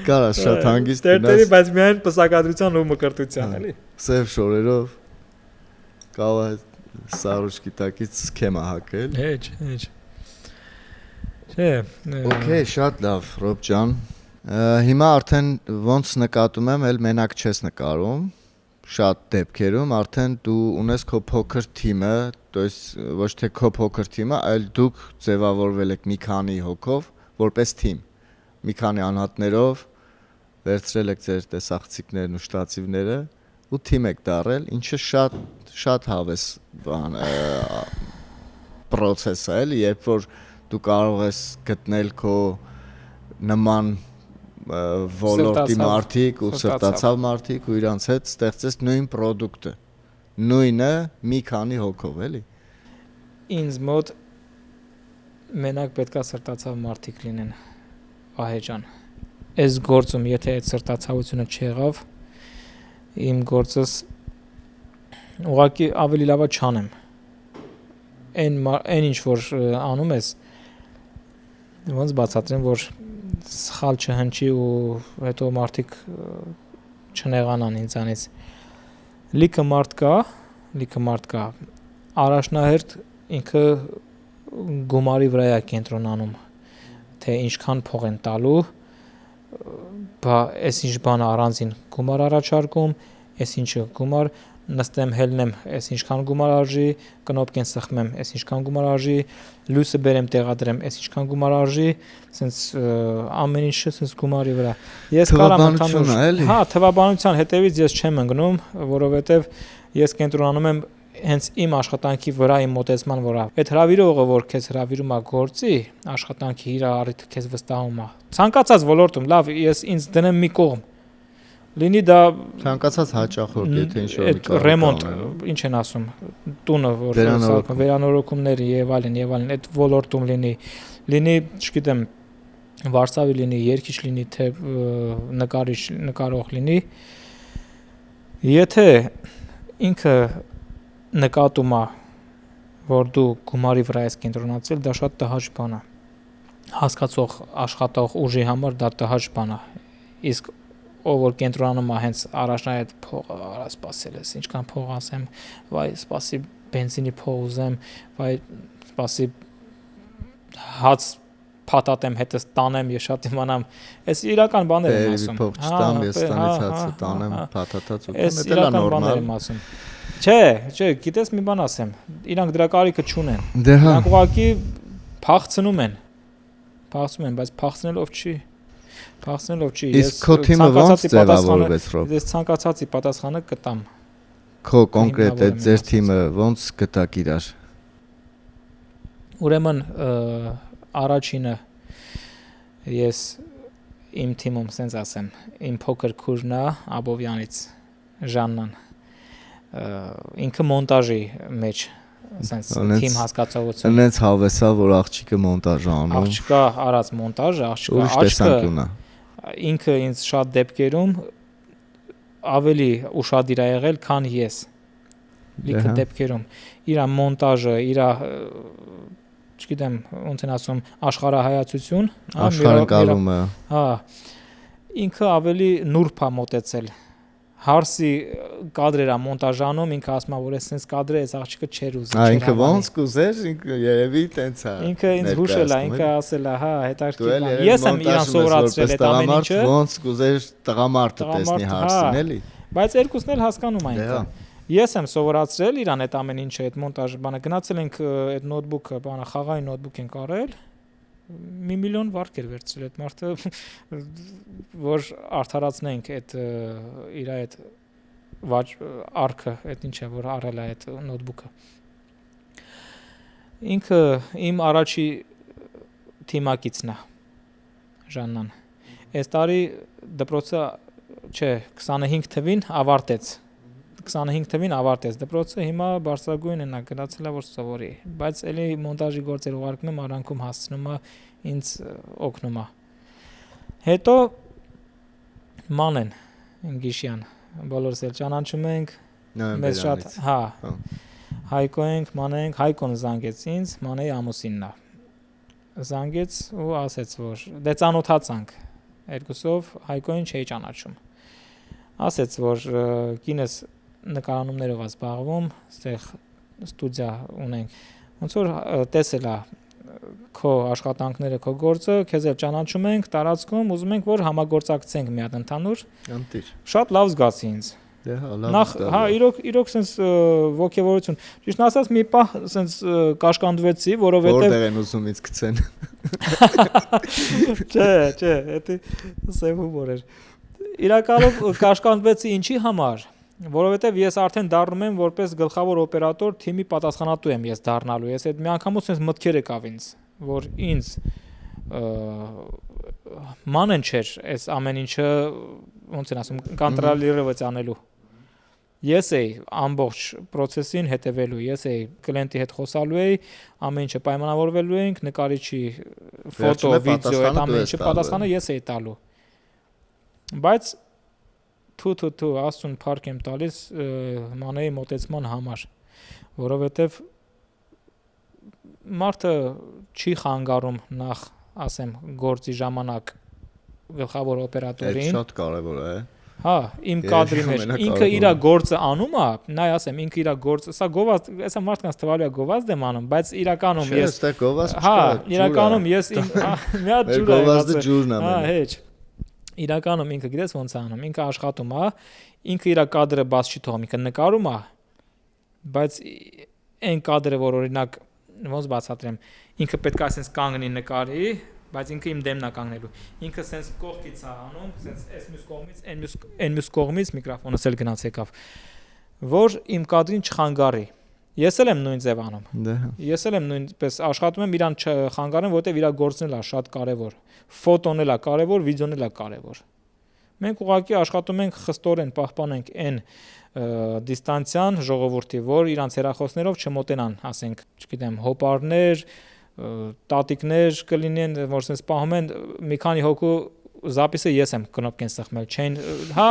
S2: Կարա շատ հանգիստ
S3: տերտերի, բայց միայն պսակադրության ու մկրտության, էլի։
S2: Սև շորերով կավա սարուշկի տակից սքեմա հակել։
S3: Հեչ։ Չէ։
S2: Okay, շատ լավ, Ռոբ ջան։ Հիմա արդեն ոնց նկատում եմ, էլ մենակ չես նկարում։ Շատ դեպքերում արդեն դու ունես քո փոքր թիմը, то есть ոչ թե քո փոքր թիմը, այլ դուք ձևավորվել եք մի քանի հոգով, որպես թիմ։ Մի քանի անհատներով վերցրել եք ձեր տեսախցիկներն ու շտացիվները ու թիմ եք դարել, ինչը շատ հավես բան process է, էլի, երբ որ դու կարող ես գտնել քո նման ոլորտի մարդիկ ու սրտացավ մարդիկ ու իրանց հետ ստեղծես նույն product-ը, նույնը մի քանի հոգով, էլի։
S3: Ինձ մոտ մենակ պետքա սրտացավ մարդիկ լինեն, ահե ջան։ Այս գործում եթե այդ սրտացավությունը չեղավ, իմ գործս ուղղակի ավելի լավա չանեմ։ Այն ինչ որ անում ես, ոնց բացատրեմ, որ սխալ չհնչի ու հետո մարդիկ չնեղանան ինձանից։ Լիքը մարդ կա, առաջնահերթ ինքը գումարի վրա է կենտրոնանում, թե ինչքան փող են տալու, այս ինչ բանը առանձին գումար առաջարկում, այս ինչը գումար, նստեմ հելնեմ, այս ինչքան գումար արժի, կնոպկեն սխմեմ, այս ինչքան գումար արժի, լույսը բերեմ տեղադրեմ, այս ինչքան գումար արժի, ասենց ամեն ինչը ասենց գումարի վրա։ Ես կարամ
S2: ընդհանուր,
S3: հա, թվաբանության հետևից ես չեմ ընկնում, որովհետև ես կենտրոնանում եմ հենց իմ աշխատանքի վրա, իմ մոտեցման վրա։ Այդ հրավիրողը, որ քեզ հրավիրում է գործի, աշխատանքի իր առիթը քեզ վստահում է։ Ցանկացած ոլորտում, լավ, ես ինձ դնեմ մի կողմ։ Լինի դա
S2: ցանկացած հաճախորդ, եթե ինչ-որ
S3: այդ ռեմոնտ, ինչ են ասում, տունը, որ վերանորոգումները եւ այլն, այդ ոլորտում լինի, չգիտեմ, վարսավի լինի, երգիչ լինի, թե նկարիչ, նկարող լինի։ Եթե ինքը նկատում է, որ դու գումարի վրա ես կենտրոնացել, դա շատ տհաճ բան է։ Հասկացող աշխատող ուժի համար դա տհաճ բան է։ Իսկ ով որ կենտրոնանում է հենց առաջնային փողը, արա սպասել ես, ինչքան փող ասեմ, վայ, սպասի բենզինի փող ուզեմ, վայ, սպասի հաց փաթաթեմ հետս տանեմ, ես շատ իմանամ, այս իրական բաներ եմ ասում։
S2: Փող չտամ, ես տանից հացը տանեմ, փաթաթած ուտեմ,
S3: այս իրական բաներ եմ ասում։ Չէ, գիտես մի բան ասեմ, իրանք դրա կարիքը չունեն։ Իրանք ուղղակի փախցնում են, բայց փախցնելով չի։
S2: Իսկ քո թիմը ո՞նց ձևավորվեց, Ռոբ։
S3: Ես ցանկացածի պատասխանը կտամ։
S2: Քո կոնկրետ այդ ձեր թիմը ո՞նց գտակ իրար։
S3: Ուրեմն առաջինը ես իմ թիմում sense ասեմ, իմ փոքր քուրն է Աբովյանից, Ժաննան։ Ինքը մոնտաժի մեջ sense թիմ հասկացողություն։
S2: Այնց հավեսա, որ աղջիկը մոնտաժ անում։
S3: Աղջիկա արած մոնտաժը, աղջիկը ինքը ինձ շատ դեպքերում ավելի ուշադիր է եղել, քան ես։ Լիքը դեպքերում իր մոնտաժը, իր չգիտեմ, ոնց են ասում, աշխարհայացություն,
S2: աշխարհընկալումը։
S3: Հա, ինքը ավելի նուրբ է մոտեցել։ Հարսի կադրեր է մոնտաժանում, ինքը ասում է, որ այսպես կադրը այս աղջիկը չէր ուզում։
S2: Ինքը ոնց կուզեր, ինքը երևի տենց է։
S3: Ինքը ինձ հուշել է, ինքը ասել է, հա, հետաքրքիր։ Ես եմ իրան սովորացրել այդ ամեն ինչը։
S2: Ոնց կուզեր տղամարդը տեսնի Հարսին, էլի։
S3: Բայց երկուսն էլ հասկանում են ինքը։ Ես եմ սովորացրել իրան այդ ամեն ինչը, այդ մոնտաժը, բանը գնացել ենք այդ նոթբուքը, բանը խաղային նոթբուք ենք արել։ 1 միլիոն վարկ էր վերցրել այդ մարդը, որ արդարացնենք այդ իր այդ արքը, այդ ինչ է, որ արել է այդ նոթբուքը։ Ինքը իմ առաջի թիմակիցն է, Ժաննան։ Այս տարի դպրոցը, չէ, 25 թվին ավարտեց։ 25 թվին ավարտեց դպրոցը, հիմա բարձրագույն է նա գնացել է որ սովորի, բայց էլի մոնտաժի գործեր ուղարկում եմ, արանքում հասցնում է, ինձ օգնում է։ Հետո Մանեն Ինգիշյան, բոլորս էլ ճանաչում ենք, մեզ շատ, հա, Հայկո ենք, Մանեն, Հայկոն զանգեց ինձ, Մանեի ամուսինն է։ Զանգեց ու ասեց, որ դե ծանոթացանք երկուսով, Հայկոին չէի ճանաչում։ Ասեց, որ կինս նկարանումներով է զբաղվում, այստեղ ստուդիա ունենք։ Ոնց որ տեսել է քո աշխատանքները, քո գործը, քեզ էլ ճանաչում ենք տարածքում, ուզում ենք որ համագործակցենք մի հատ ընդհանուր։ Շատ լավ զգացի ինձ։
S2: Դե հա, լավ։
S3: Նախ, հա, իրոք sense ոգևորություն։ Ճիշտ ասած մի պահ sense կաշկանդվեցի, որովհետև
S2: որտեղ են ուզում ինձ գցեն։
S3: Չէ, դա սև հումոր էր։ Իրականում կաշկանդվեցի ինչի համար, որովհետև ես արդեն դառնում եմ որպես գլխավոր օպերատոր թիմի պատասխանատու եմ ես դառնալու։ Ես այդ մի անգամուց sense մտքեր եկավ ինձ, որ ինձ մանեն չէր այս ամեն ինչը ոնց են ասում կոնտրոլիրovat անելու։ Ես էի ամբողջ process-ին հետևելու, ես էի կլիենտի հետ խոսալու էի, ամեն ինչը պայմանավորվելու ենք, նկարիչի ֆոտո, վիդեո, այդ ամեն ինչը պատասխանը ես էի տալու։ Բայց թու աստուն փառք եմ տալիս մանեի մոտեցման համար, որովհետև մարդը չի խանգարում նախ, ասեմ, գործի ժամանակ գլխավոր օպերատորին։
S2: Շատ կարևոր է։
S3: Հա, իմ կադրի մեջ ինքը իր գործը անում է, նայ ասեմ, ինքը իր գործը, սա գովազդ, այսա մարդկանց թվալու է գովազդ եմ անում, բայց իրականում ես
S2: Չէ, գովազդ չկա։
S3: Հա, իրականում ես իմ մի հատ ջուր եմ։
S2: Գովազդը ջուրն է։
S3: Հա, հեչ։ իրականում ինքը գիտես ոնց է անում, ինքը աշխատում է, ինքը իր կադրը բաց չի թողում, ինքը նկարում է, բայց այն կադրը, որ օրինակ ոնց բացատրեմ, ինքը պետք է ասենց կանգնի նկարի, բայց ինքը իմ դեմն է կանգնելու։ Ինքը սենց կողքից է անում, սենց այս մյուս կողմից, այն մյուս կողմից միկրոֆոնս էլ գնաց եկավ, որ իմ կադրին չխանգարի։ Ես էլ եմ նույն ձև անում։ Ես էլ եմ նույնպես աշխատում եմ իրան չխանգարեմ, որտեղ իր գործն էլ է շատ կարևոր։ Ֆոտոն էլ է կարևոր, վիդեոն էլ է կարևոր։ Մենք ուղղակի աշխատում ենք խստորեն պահպանենք այն դիստանցիան ժողովրդի, որ իրանց հեռախոսներով չմոտենան, ասենք, չգիտեմ, հոպարներ, տատիկներ կլինեն, որ sense պահում են մի քանի հոգու զապիսը ես եմ կնոպկեն սխմել, չեն, հա,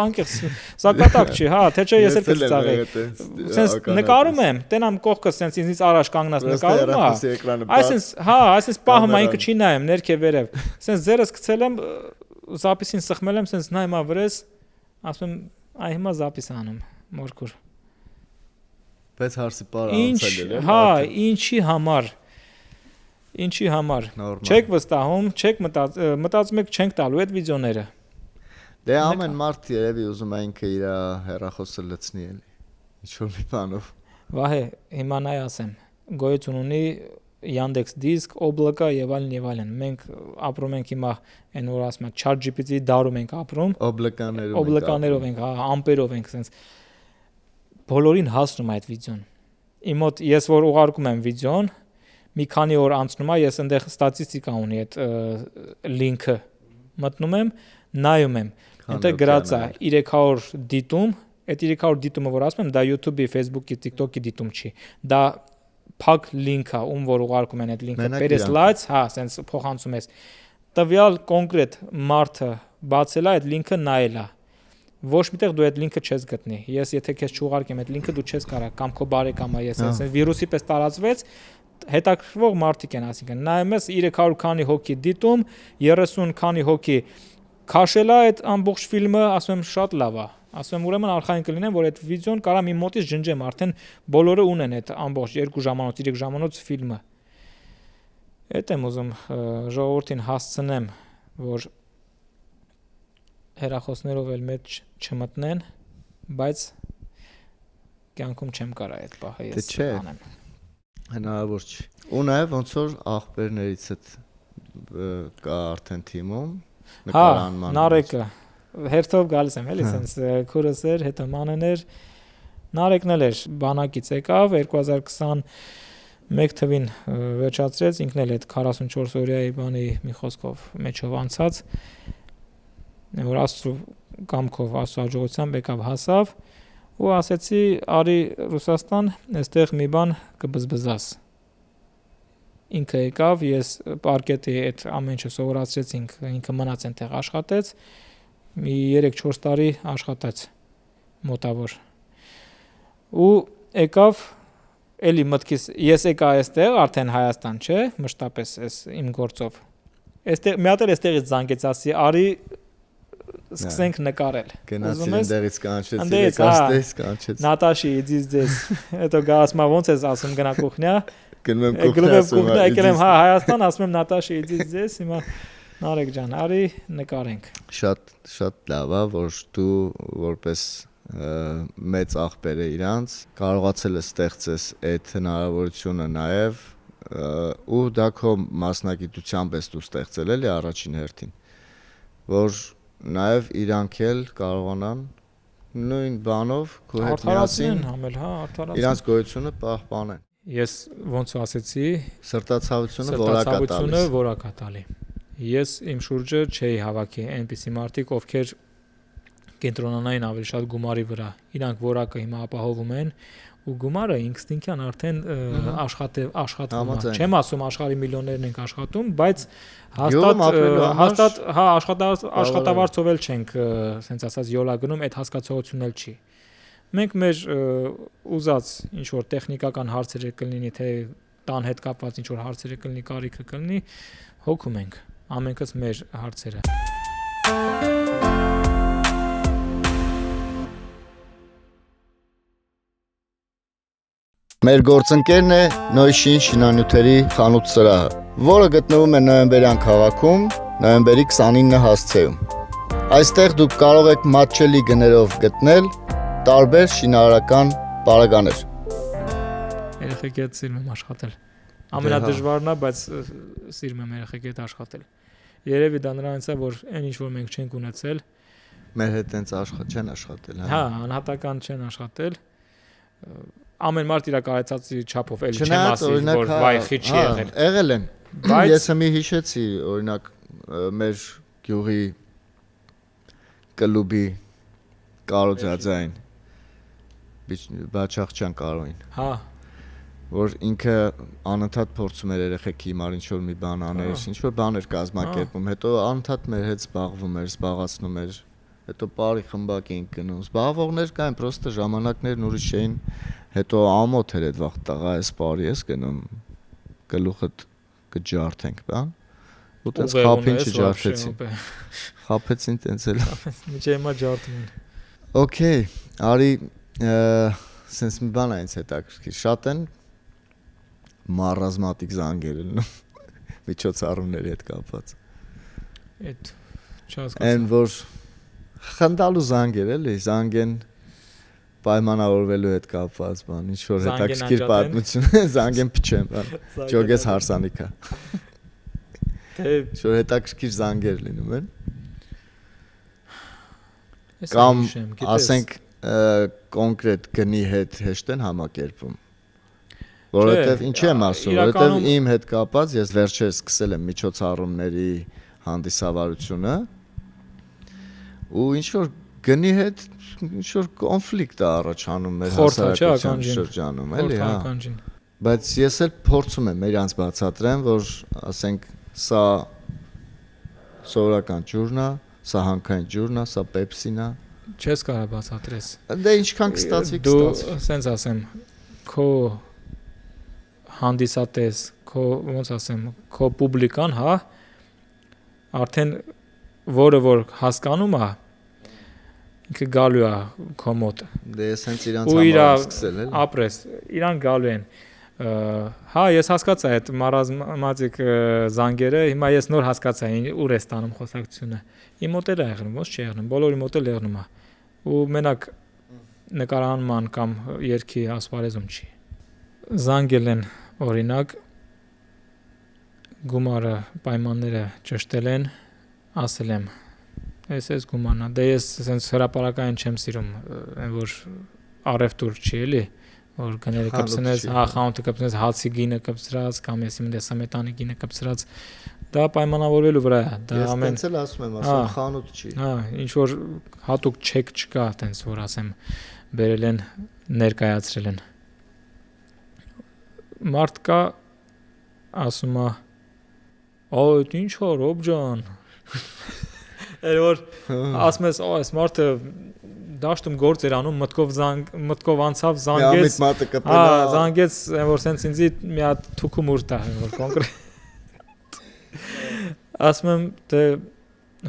S3: անկեղծ, սա կատակ չի, հա, թե չէ ես էլ կծաղեի։ Sense նկարում եմ, տենամ կողքս sense ինձից առաջ կանգնած նկարում եմ։ Այսինքն, հա, այսինքն պահում եմ, ինքը չի նայեմ, ներքև վերև։ Sense ձերս գցել եմ, զապիսին սխմել եմ, sense նայում եմ վրես, ասում եմ, այ հիմա զապիս անում, մորքուր։
S2: Բայց հարցի պարը անցել է։
S3: Հա, Ինչի համար։ Չեք վստահում, չեք մտածում եք չենք տալու այդ վիդեոները։
S2: Դե ամեն մարդ երևի ուզում է ինքը իր հեռախոսը լցնի էլի։ Ինչ որ մի բանով։
S3: Վահե, հիմա նայ ասեմ, գոյություն ունի Yandex Disk, Oblaka եւ այլն։ Մենք ապրում ենք հիմա այն որ ասում եմ ChatGPT-ի դարում ենք ապրում։ Օբլականերով ենք, հա, ամպերով ենք, sense բոլորին հասնում է այդ վիդեոն։ Իմ մոտ ես որ ուղարկում եմ վիդեոն, մի քանի օր անցնում է, ես այնտեղ ստատիստիկա ունի այդ լինքը մտնում եմ, նայում եմ, այնտեղ գրած է 300 դիտում, այդ 300 դիտումը որ ասում եմ, դա YouTube-ի, Facebook-ի, TikTok-ի դիտում չի, դա փակ լինք է, ում որ ուղարկում են այդ լինքը, բերես լայց, հա, sense փոխանցում ես, տվյալ կոնկրետ մարդը բացել է այդ լինքը նայել է, ոչ միտեղ դու այդ լինքը չես գտնի, ես եթե քեզ չուղարկեմ այդ լինքը դու չես կարող, կամ քո բարեկամը, ես sense վիրուսի պես տարածվեց, հետաքրքրող մարդիկ են, ասինքն նայում ես 300 քանի հոգի դիտում, 30 քանի հոգի քաշել է այդ ամբողջ ֆիլմը, ասում եմ շատ լավ է, ասում եմ ուրեմն արխային կլինեմ, որ այդ վիդեոն կարամ իմ մոտից ջնջեմ, արդեն բոլորը ունեն այդ ամբողջ 2 ժամանոց, 3 ժամանոց ֆիլմը։ Այդ եմ ուզում ժողովրդին հասցնեմ, որ հեռախոսներով էլ մեջ չմտնեն, բայց կյանքում չեմ կարա այդ պահը ես անեմ։
S2: Հնարավոր չի։ Ու նաև ոնց որ ախպերներից հետ կա արդեն թիմում նկարանման։ Հա, Նարեկը հերթով գալիս եմ, էլի, sense քուրս էր, հետո մանեներ, Նարեկն էլ էր բանակից եկավ 2021 թվին վերջացրեց, ինքն էլ այդ 44 օրյայի բանի մի խոսքով մեջով անցած, որ աստծո կամքով, աստծո հաջողությամբ եկավ հասավ ու ասեցի արի Ռուսաստան, այստեղ մի բան կբզբզաս։ Ինքը եկավ, ես պարկետի այդ ամեն ինչը սովորացրեցինք, ինքը մնաց այնտեղ աշխատեց, մի 3-4 տարի աշխատեց մոտավոր։ Ու եկավ էլի մտքիս, ես եկա այստեղ, արդեն Հայաստան, չէ, մշտապես այս իմ գործով։ Այստեղ մի հատ էլ այստեղից զանգեց, ասի արի սկսենք նկարել։ Գնացի այնտեղից կանչեցի, եկաստես կանչեց։
S3: Նատաշի, իդից ձեզ։ Հետո գասմա ոնց ես ասում գնա կուխնյա։
S2: Գնում եմ կուխնյա,
S3: եկել եմ հա Հայաստան, ասում եմ Նատաշի, իդից ձեզ, հիմա Նարեկ ջան, արի նկարենք։
S2: Շատ լավ է, որ դու որպես մեծ ախպեր է իրանց կարողացել ես ստեղծես այդ հնարավորությունը նաև ու դա քո մասնագիտությամբ ես դու ստեղծել էլի առաջին հերթին, որ նաև իրանք էլ կարողանան նույն բանով քո հետ միասին իրանց գոյությունը պահպանեն։
S3: Ես ոնց ասեցի,
S2: սրտացավությունը
S3: որակատալի։ Ես իմ շուրջը չէի հավաքի այնպիսի մարդիկ, ովքեր կենտրոնանային ավելի շատ գումարի վրա։ Իրանք որակը հիմա ապահովում են ու գումարը ինստինկտյան արդեն աշխատում է։ Չեմ ասում աշխարհի միլիոններն ենք աշխատում, բայց հաստատ հա աշխատավարձով էլ չենք, ասենց ասած յոլա գնում, այդ հասկացողությունն էլ չի։ Մենք մեր ուզած ինչ որ տեխնիկական հարցեր կլինի, թե տան հետ կապված ինչ որ հարցեր կլինի, կարիքը կլինի, հոգում ենք ամենքս մեր հարցերը։
S2: Մեր գործընկերն է Նոյշին շինանյութերի խանութ սրահը, որը գտնվում է Նոյեմբերյան քաղաքում, նոյեմբերի 29 հասցեում։ Այստեղ դուք կարող եք մատչելի գներով գտնել տարբեր շինարարական պարագաներ։
S3: Երեխեքի հետ սիրում եմ աշխատել։ Ամենադժվարն է, բայց սիրում եմ երեխեքի հետ աշխատել։ Երևի դա նրանից է, որ այն ինչ որ մենք չենք ունեցել,
S2: Մեր հետ տենց չեն աշխատել,
S3: հա, անհատական չեն աշխատել։ Ամեն մարդ իր կարեցածի չափով էլի չեմ ասի, որ վայ խիչ չի եղել։
S2: Եղել են։
S3: Բայց
S2: Ես մի հիշեցի, օրինակ մեր գյուղի կլուբի կարոծածային Բաչախչյան Կարոին,
S3: հա,
S2: որ ինքը անընդհատ փորձում էր երեխեքի հիմար ինչ որ մի բան աներ, ինչ որ բաներ կազմակերպում, հետո անընդհատ մեր հետ զբաղվում էր, զբաղացնում էր, հետո բարի խմբակ էինք գնում, զբաղվողներ կային, պրոստը ժամանակներն ուրիշ էին, հետո ամոթ էր այդ վաղ տղա էս բարի ես գնում, գլուխդ կջարդենք, բան, ու տենց խափին չջարդեցին, խափեցին տենց էլ,
S3: միջի հիմա ջարդում են։
S2: Okay, արի սենց մի բան այնց հետաքրքիր, շատ են մարազմատիկ զանգեր լինում միջոցառումների հետ կապված։
S3: Այդ չհասկացա։
S2: Այն որ խնդալու զանգեր էլի, զանգեն պայմանավորվելու հետ կապված բան, ինչ որ հետաքրքիր պատմություն, զանգեն փչեն, բան, ջոգես հարսանիքա։
S3: Թե
S2: Որ հետաքրքիր զանգեր լինում են։
S3: ես
S2: Կամ
S3: հիշեմ, գիտես,
S2: ասենք կոնկրետ գնի հետ հեշտ են համակերպում։ Որովհետև ինչի եմ ասում, որովհետև իմ հետ կապած ես վերջերս սկսել եմ միջոցառումների հանդիսավարությունը ու ինչ որ գնի հետ ինչ որ կոնֆլիկտ է առաջանում մեր հասարակության շրջանում, էլի, հա։
S3: Խորհրդականջին։
S2: Բայց ես էլ փորձում եմ իրանց բացատրեմ, որ ասենք սա սովորական ջուրն է, սա հանքային ջուրն է, սա պեպսին է։
S3: Չես կարող բացատրես։
S2: Դե ինչքան կստացվի,
S3: Դու
S2: կստացվի։
S3: սենց ասեմ, քո հանդիսատես, քո ոնց ասեմ, քո պուբլիկան, հա, արդեն որը որ հասկանում է, ինքը գալու է քո մոտ։
S2: Դե ես հենց իրանց
S3: Ու
S2: համար
S3: իրա
S2: եմ սկսել, էլի։
S3: ապրես, իրան գալու են։ Հա, ես հասկացա այդ մարազմատիկ զանգերը, հիմա ես նոր հասկացա ուր է ստանում խոսակցությունը։ Իմ մոտ էլ է եղնում, ոնց չի եղնում, բոլորի մոտ էլ եղնում է։ Ու մենակ նկարահանման կամ երգի ասպարեզում չի։ Զանգել են օրինակ գումարը պայմանները ճշտել են, ասել եմ այս գումարն է։ Դե ես sense հրապարակային չեմ սիրում, այն որ առևտուր չի էլի, որ գները կպցնես, հա, խանութը կպցնես, հացի գինը կպցրած կամ եսի մտես սամետանի գինը կպցրած, դա պայմանավորվելու վրա է։ Դա
S2: Ես
S3: ամեն
S2: տենց էլ ասում եմ, ասում խանութ չի։
S3: Հա, ինչ որ հատուկ չեք չկա, տենց որ ասեմ, բերել են, ներկայացրել են։ Մարդ կա ասում է, «Այդ ինչ է, Ռոբ ջան»։ Էլ որ ասում ես, «Այս մարդը դաշտում գործ էր անում, մտքով անցավ, զանգեց»։
S2: Մատը
S3: Հա,
S2: կպնա։
S3: զանգեց, որ սենց ինձի մի հատ թուքումուր տա, որ կոնկրետ։ Ասում եմ, դե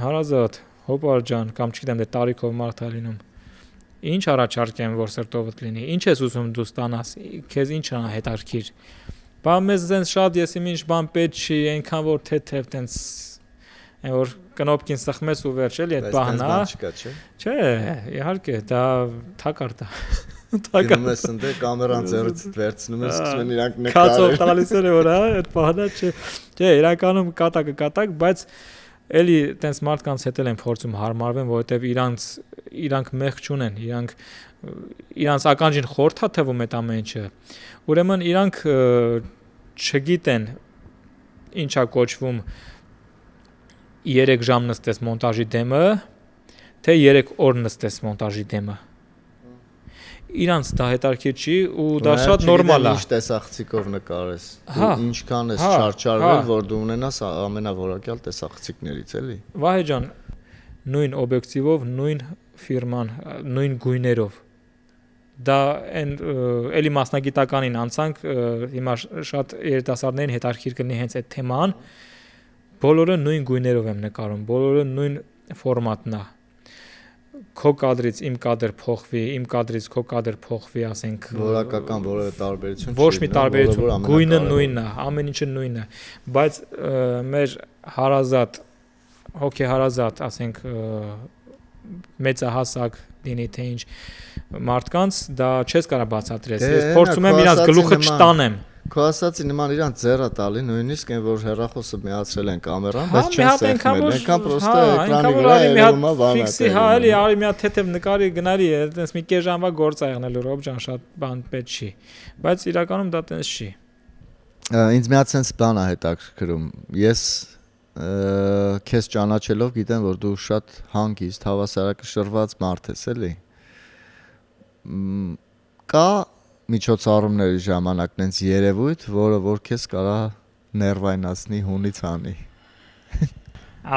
S3: հարազատ, հոպար ջան, կամ չգիտեմ, դե տարիքով մարդ է լինում։ Ինչ առաջարկ եմ, որ սրտովդ լինի։ Ինչ ես ուզում դու ստանաս, քեզ ինչ է հետաքրքիր։ Բա մեզ դենց շատ եսիմ ինչ բան պետք չի, այնքան որ թեթև տենց այն որ կնոպկին սխմես ու վերջ էլի այդ բանն է։
S2: Չկա, չէ։
S3: Չէ, իհարկե, դա թակարդ է։
S2: Գնում ես ընդ կամերան ձեռից վերցնում ես, սկսում են իրանք
S3: Կացով
S2: նկարել։
S3: տալիս են որ հա, այդ բանը չէ։ Չէ, իրականում կատակ, բայց էլի տենց մարդկանց հետ են փորձում հարմարվեն, որովհետև իրանք մեղք չունեն, իրանք ականջին խորթա թվում այդ ամեն ինչը։ Ուրեմն իրանք չգիտեն ինչա կոչվում 3 ժամ նստես մոնտաժի դեմը, թե 3 օր նստես մոնտաժի դեմը։ Իրանց դա հետաքրքիր չի ու դա շատ նորմալ է։
S2: Ինչ տեսախցիկով նկարես։
S3: Հա,
S2: Ինչքան ես
S3: հա,
S2: չարչարվել,
S3: հա։
S2: որ դու ունենաս ամենավորակյալ տեսախցիկներից, էլի։
S3: Վահե ջան, նույն օբյեկտիվով, նույն ֆիրման, նույն գույներով։ Դա այն էլի մասնագիտականին անցանք, հիմա շատ երիտասարդներին հետաքրքիր կլինի հենց այդ թեման։ Բոլորը նույն գույներով եմ նկարում, բոլորը նույն ֆորմատն է։ Քո կադրից իմ կադր փոխվի, իմ կադրից քո կադր փոխվի, ասենք
S2: Որակական որևէ տարբերություն
S3: ոչ մի տարբերություն, գույնը նույնն է, ամեն ինչը նույնն է, բայց մեր հարազատ հոգեհարազատ, ասենք մեծահասակ լինի թե ինչ մարդկանց, դա չես կարող բացատրես։ Ես փորձում եմ իրանց գլուխը չտանեմ։
S2: Քո ասածի նման իրան ձեռը տալի, նույնիսկ այն որ հեռախոսը միացրել են կամերան, բայց չեն սեղմել, այնքան պրոստը էկրանի վրա երևում է վանա։
S3: Ֆիքսի հա էլի արի մի հատ թեթև նկարի գնալի է, այտենց մի կես ժամվա գործ ա եղնելու Ռոբ ջան, շատ բան պետք չի։ Բայց իրականում դա տենց չի։
S2: Ինձ մի հատ sense բան է հետաքրքրում։ Ես քեզ ճանաչելով գիտեմ, որ դու շատ հանգիստ, հավասարակշռված մարդ ես, էլի։ Կա միջոցառումների ժամանակ տենց երևույթ, որը որ քեզ կարա ներվայնացնի, հունից անի։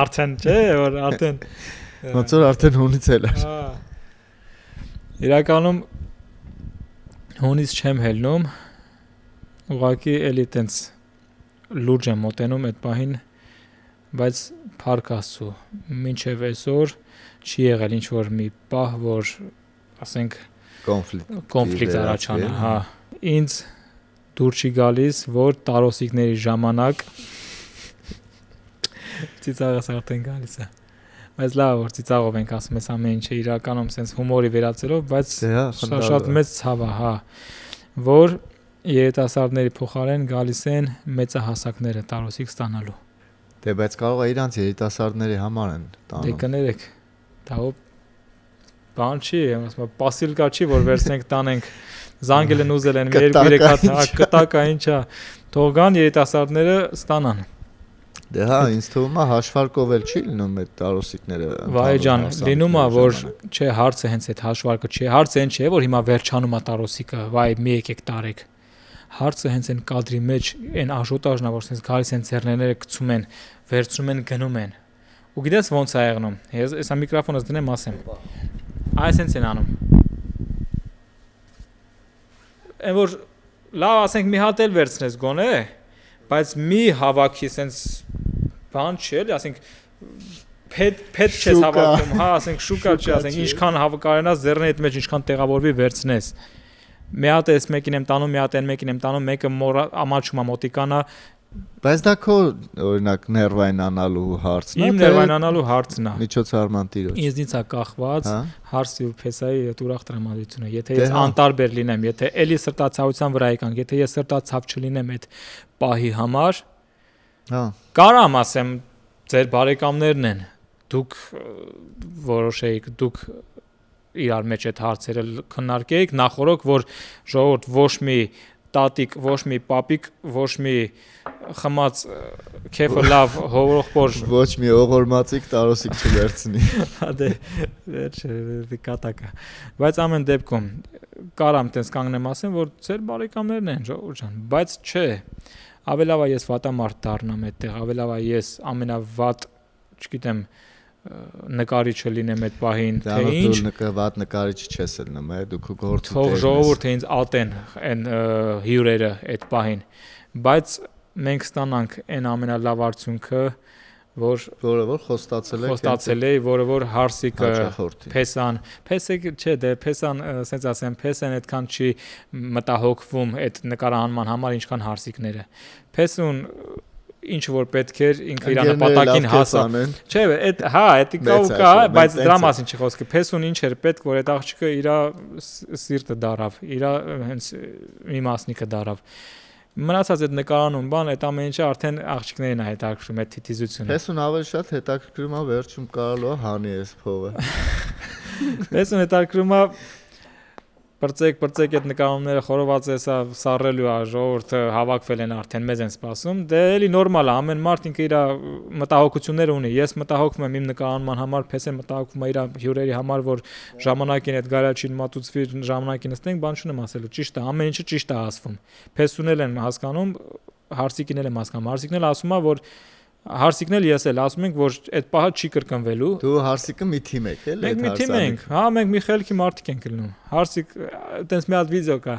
S3: Արդեն չէ, որ արդեն
S2: ոնց որ արդեն հունից էլ էր։
S3: Հա։ Իրականում հունից չեմ հելնում։ Ուղղակի էլի տենց լուրջ եմ մոտենում այդ պահին, բայց փառք Աստծո, մինչև այսօր չի եղել ինչ որ մի պահ, որ ասենք կոնֆլիկտ առաջանա, հա։ Ինձ դուր չի գալիս, որ տարոսիկների ժամանակ ծիծաղս արդեն գալիս է։ Բայց լավ որ ծիծաղով ենք ասում ես ամեն ինչը իրականում sense հումորի վերածելով, բայց շատ մեծ ցավ է, հա, որ երիտասարդների փոխարեն գալիս են մեծահասակները տարոսիկ ստանալու։
S2: Դե բայց կարող է իրանց երիտասարդների համար են տանում։
S3: Դե կներեք։ Դա բան չի, ասում եմ, պասիլկա չի, որ վերցնենք տանենք, զանգել են ուզել են 2-3 հատ, կտակա ինչա, թող գան երիտասարդները ստանան։
S2: Դե հա, ինձ թվում է հաշվարկով էլ չի լինում այդ տարոսիկները։
S3: Վայ ջան, լինում է, որ չէ, հարցը հենց այդ հաշվարկը չի, հարցը այն չէ, որ հիմա վերջանում է տարոսիկը, վայ, մի եկեք տարեք։ Հարցը հենց այն կադրի մեջ, այն աժոտաժն է, որ sense գալիս են ձեռներները գցում են, վերցնում են, գնում են։ Ու գիտես ոնց է եղնում։ Ես այսա միկրոֆոնս դնեմ, ասեմ։ Այսենց են անում։ Այն որ լավ ասենք մի հատ էլ վերցնես գոնե, բայց մի հավաքի սենց բան չի էլի, ասենք փետ չես հավաքում, հա, ասենք շուկա չի, ասենք ինչքան կարենաս ձեռների հետ մեջ ինչքան տեղավորվի վերցնես։ Մի հատ էս մեկին եմ տանում, մի հատ այն մեկին եմ տանում, մեկը ամաչում է մոտիկանա։
S2: Բայց դա քո օրինակ ներվայնանալու հարցն է։
S3: Իմ ներվայնանալու հարցն է։
S2: Միջոցառման տիրոջ։
S3: Ինձնից է կախված հարցի ու փեսայի ուրախ տրամադրությունը։ Եթե ես անտարբեր լինեմ, եթե էլի սրտացավության վրա եկանք, եթե ես սրտացավ չլինեմ այդ պահի համար,
S2: հա,
S3: կարամ ասեմ, ձեր բարեկամներն են, դուք որոշեիք, դուք իրար մեջ այդ հարցերը քննարկեիք, նախորոք որ ժողովուրդ ոչ մի տատիկ, ոչ մի պապիկ, ոչ մի խմած քեֆը լավ հողորոխոր,
S2: ոչ մի օղորմածիկ տարոսիկ չվերցնի։
S3: Հա դե վերջը կատակա։ Բայց ամեն դեպքում կարամ տես կանգնեմ ասեմ, որ ձեր բարեկամներն են, ժողովուրդ ջան, բայց չէ։ Ավելի լավ է ես վատամարդ դառնամ այդտեղ, ավելի լավ է ես ամենավատ, չգիտեմ, նկարիչը լինեմ այդ պահին, թե ինչ։
S2: Դու վատ նկարիչ չես լինում, դու քո գործը
S3: թող ժողովուրդը ինձ ատեն այն հյուրերը այդ պահին, բայց մենք ստանանք այն ամենալավ արդյունքը, որը խոստացել է, որը որ հարսիկը փեսան, փեսեք չէ, դե փեսան, ասենց ասեմ, փեսան այդքան չի մտահոգվում այդ նկարահանման համար, ինչքան հարսիկները։ Փեսուն ինչ որ պետք էր ինքը իր նպատակին հասա։ Չէ, այդ հա, էդի կա ու կա, բայց դրա մասին չի խոսքը։ Փեսուն ինչ էր պետք, որ այդ աղջիկը իր սիրտը դարավ, իր հենց մի մասնիկը դարավ։ Մնացած այդ նկարանում բան, այդ ամեն ինչը արդեն աղջիկներին է հետաքրքրում, այդ թիթիզությունը։
S2: Փեսուն ավելի շատ հետաքրքրում է վերջում կարալու է հանի այս փողը։
S3: Փեսուն հետաքրքրում է Պրծեք այդ նկարումները խորոված է սա սառելու է ժողովուրդը հավաքվել են արդեն մեզ են սպասում դե էլի նորմալ է ամեն մարդ ինքը իր մտահոգությունները ունի ես մտահոգվում եմ իմ նկարանման համար փեսեն մտահոգվում է իր հյուրերի համար որ ժամանակին այդ գարաչին մատուցվի ժամանակին նստենք բան չունեմ ասելու ճիշտ է ամեն ինչը ճիշտ է ասվում փեսունել են հասկանում հարսիկին էլ եմ հասկանում հարսիկն էլ ասում է որ Հարսիկն էլ ես էլ ասում ենք որ այդ պահը չի կրկնվելու Դու
S2: հարսիկը մի թիմ եք էլ
S3: այդ հարսանիք Մենք մի թիմ ենք հա մենք մի խելքի մարդիկ ենք լինում Հարսիկ այտենց մի հատ վիդեո կա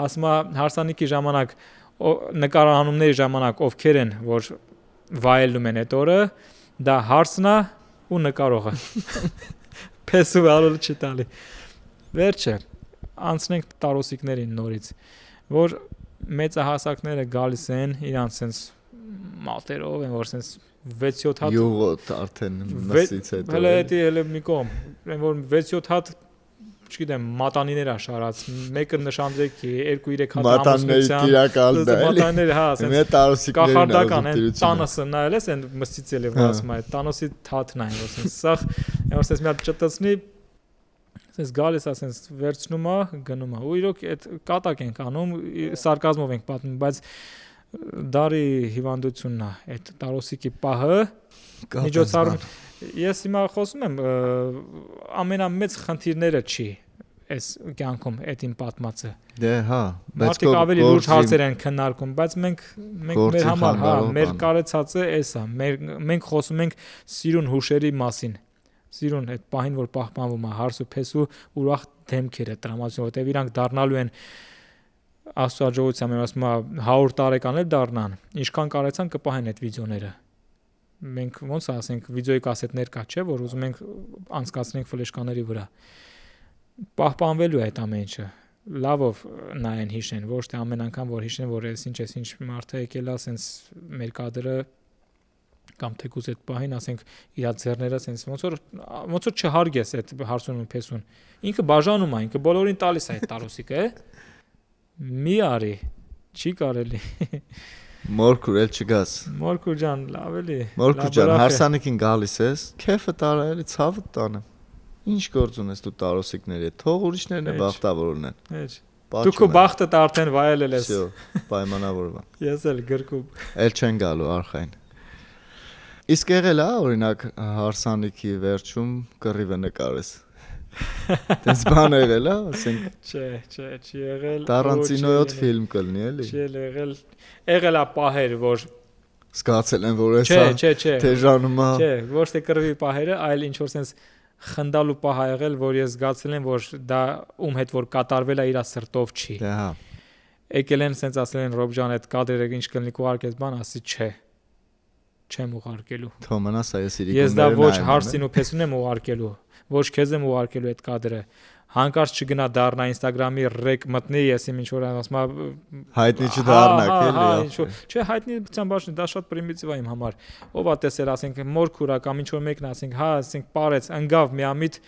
S3: ասում է հարսանիքի ժամանակ նկարահանումների ժամանակ ովքեր են որ վայելում են այդ օրը դա հարսն է ու նկարողը Փեսու արել չի տալի Վերջը անցնենք տարոսիկներին նորից որ մեծահասակները գալիս են իրանց sense մալտերով են, որ sense 6-7 հատ
S2: յուղոտ արդեն մսից հետո։
S3: Հələ մի կողմ, որ 6-7 հատ չգիտեմ, մատանիներ աշարած, մեկը նշանդրեքի, 2-3 հատ ամուսնության, մատանիներ, հա, ասենց կախարդական են, տանոսը նայել ես, են մսից էլ եմ ասում այդ, տանոսի թաթն այն, որ ասենց սաղ, որ ասենց մի հատ ճտծնի, ասենց գալիս, ասենց վերցնում է, գնում է, ու իրոք այդ կատակ ենք անում, սարկազմով ենք պատմում, բայց դարի հիվանդությունն է, այդ տարոսիկի պահը, միջոցառում Ես հիմա խոսում եմ ամենամեծ խնդիրները չի այս կյանքում այդին պատմածը։
S2: Դե հա,
S3: մարդիկ ավելի լուրջ հարցեր են քննարկում, բայց մենք մեր համար, հա, մեր կարեցածը էս է։ Մենք խոսում ենք սիրուն հուշերի մասին։ Սիրուն այդ պահին, որ պահպանվում է հարս ու փես ու ուրախ դեմքերը տրամադրություն, որտեղ իրանք դառնալու են աստվածաջողությամբ, ասում եմ 100 տարեկան էլ դառնան, ինչքան կարեցան կպահեն այդ վիդեոները։ Մենք ոնց ասենք վիդեոյի կասետներ կա, չէ, որ ուզում ենք անցկացնենք ֆլեշկաների վրա։ Պահպանվելու է այդ ամեն ինչը։ Լավով նայեն հիշեն, ոչ թե ամեն անգամ որ հիշեն, որ այս ինչ մարդը եկել է, ասենց մեր կադրը կամ թեկուզ այդ պահին, ասենք իր ձեռները ասենց ոնց որ չհարգես այդ հարցուն ու փեսուն։ Ինքը բաժանում է, ինքը բոլորին տալիս է այդ տարոսիկը, մի արի, չի կարելի։
S2: Մորքուր էլ չգաս։
S3: Մորքուր ջան, լավ էլի։
S2: Մորքուր ջան, հարսանիքին գալիս ես, քեֆը տարա էլի ցավը տանը։ Ինչ գործ ունես դու տարոսիկների հետ, թող ուրիշներն է բախտավորն են։
S3: Հեչ։ Դու քո բախտը արդեն վայելել ես։
S2: Всё, պայմանավորված։
S3: Ես էլ գրկում։
S2: Էլ չեն գալու արխային։ Իսկ եղել է, օրինակ, հարսանիքի վերջում կռիվը նկարես։ Դες բան եղել է, ասենք։
S3: Չէ, չի եղել։
S2: Տարանտինոյոտ ֆիլմ կլինի, էլի։
S3: Չի եղել։ Եղել է պահեր, որ
S2: զգացել են, որ էսա թեժանում է։
S3: Չէ, ոչ թե կռվի պահերը, այլ ինչ որ sense խնդալու պահ ա եղել, որ ես զգացել եմ, որ դա ում հետ որ կատարվել է իր սրտով չի։
S2: Դե հա։
S3: Եկել են sense ասել են Ռոբ ջան, այդ կադրերը ինչ կլինի կուղարկես բան, ասի չէ։ Չեմ ուղարկելու։
S2: Թող մնաս այս իրիկները։
S3: Ես դա ոչ հարսին ու փեսուն եմ ուղարկելու, ոչ քեզ եմ ուղարկելու այդ կադրը։ Հանկարծ չգնա դառնա Instagram-ի ռեկ մտնի, ես իմ ինչ որ ասում եմ
S2: հայտնի չդառնաք էլի։
S3: Չէ, հայտնի բցան բաշնի, դա շատ պրիմիտիվ է իմ համար։ Ով է տեսել, ասենք մորքուրա կամ ինչ որ մեկն ասենք, հա, ասենք պարեց, ընկավ միամիտ,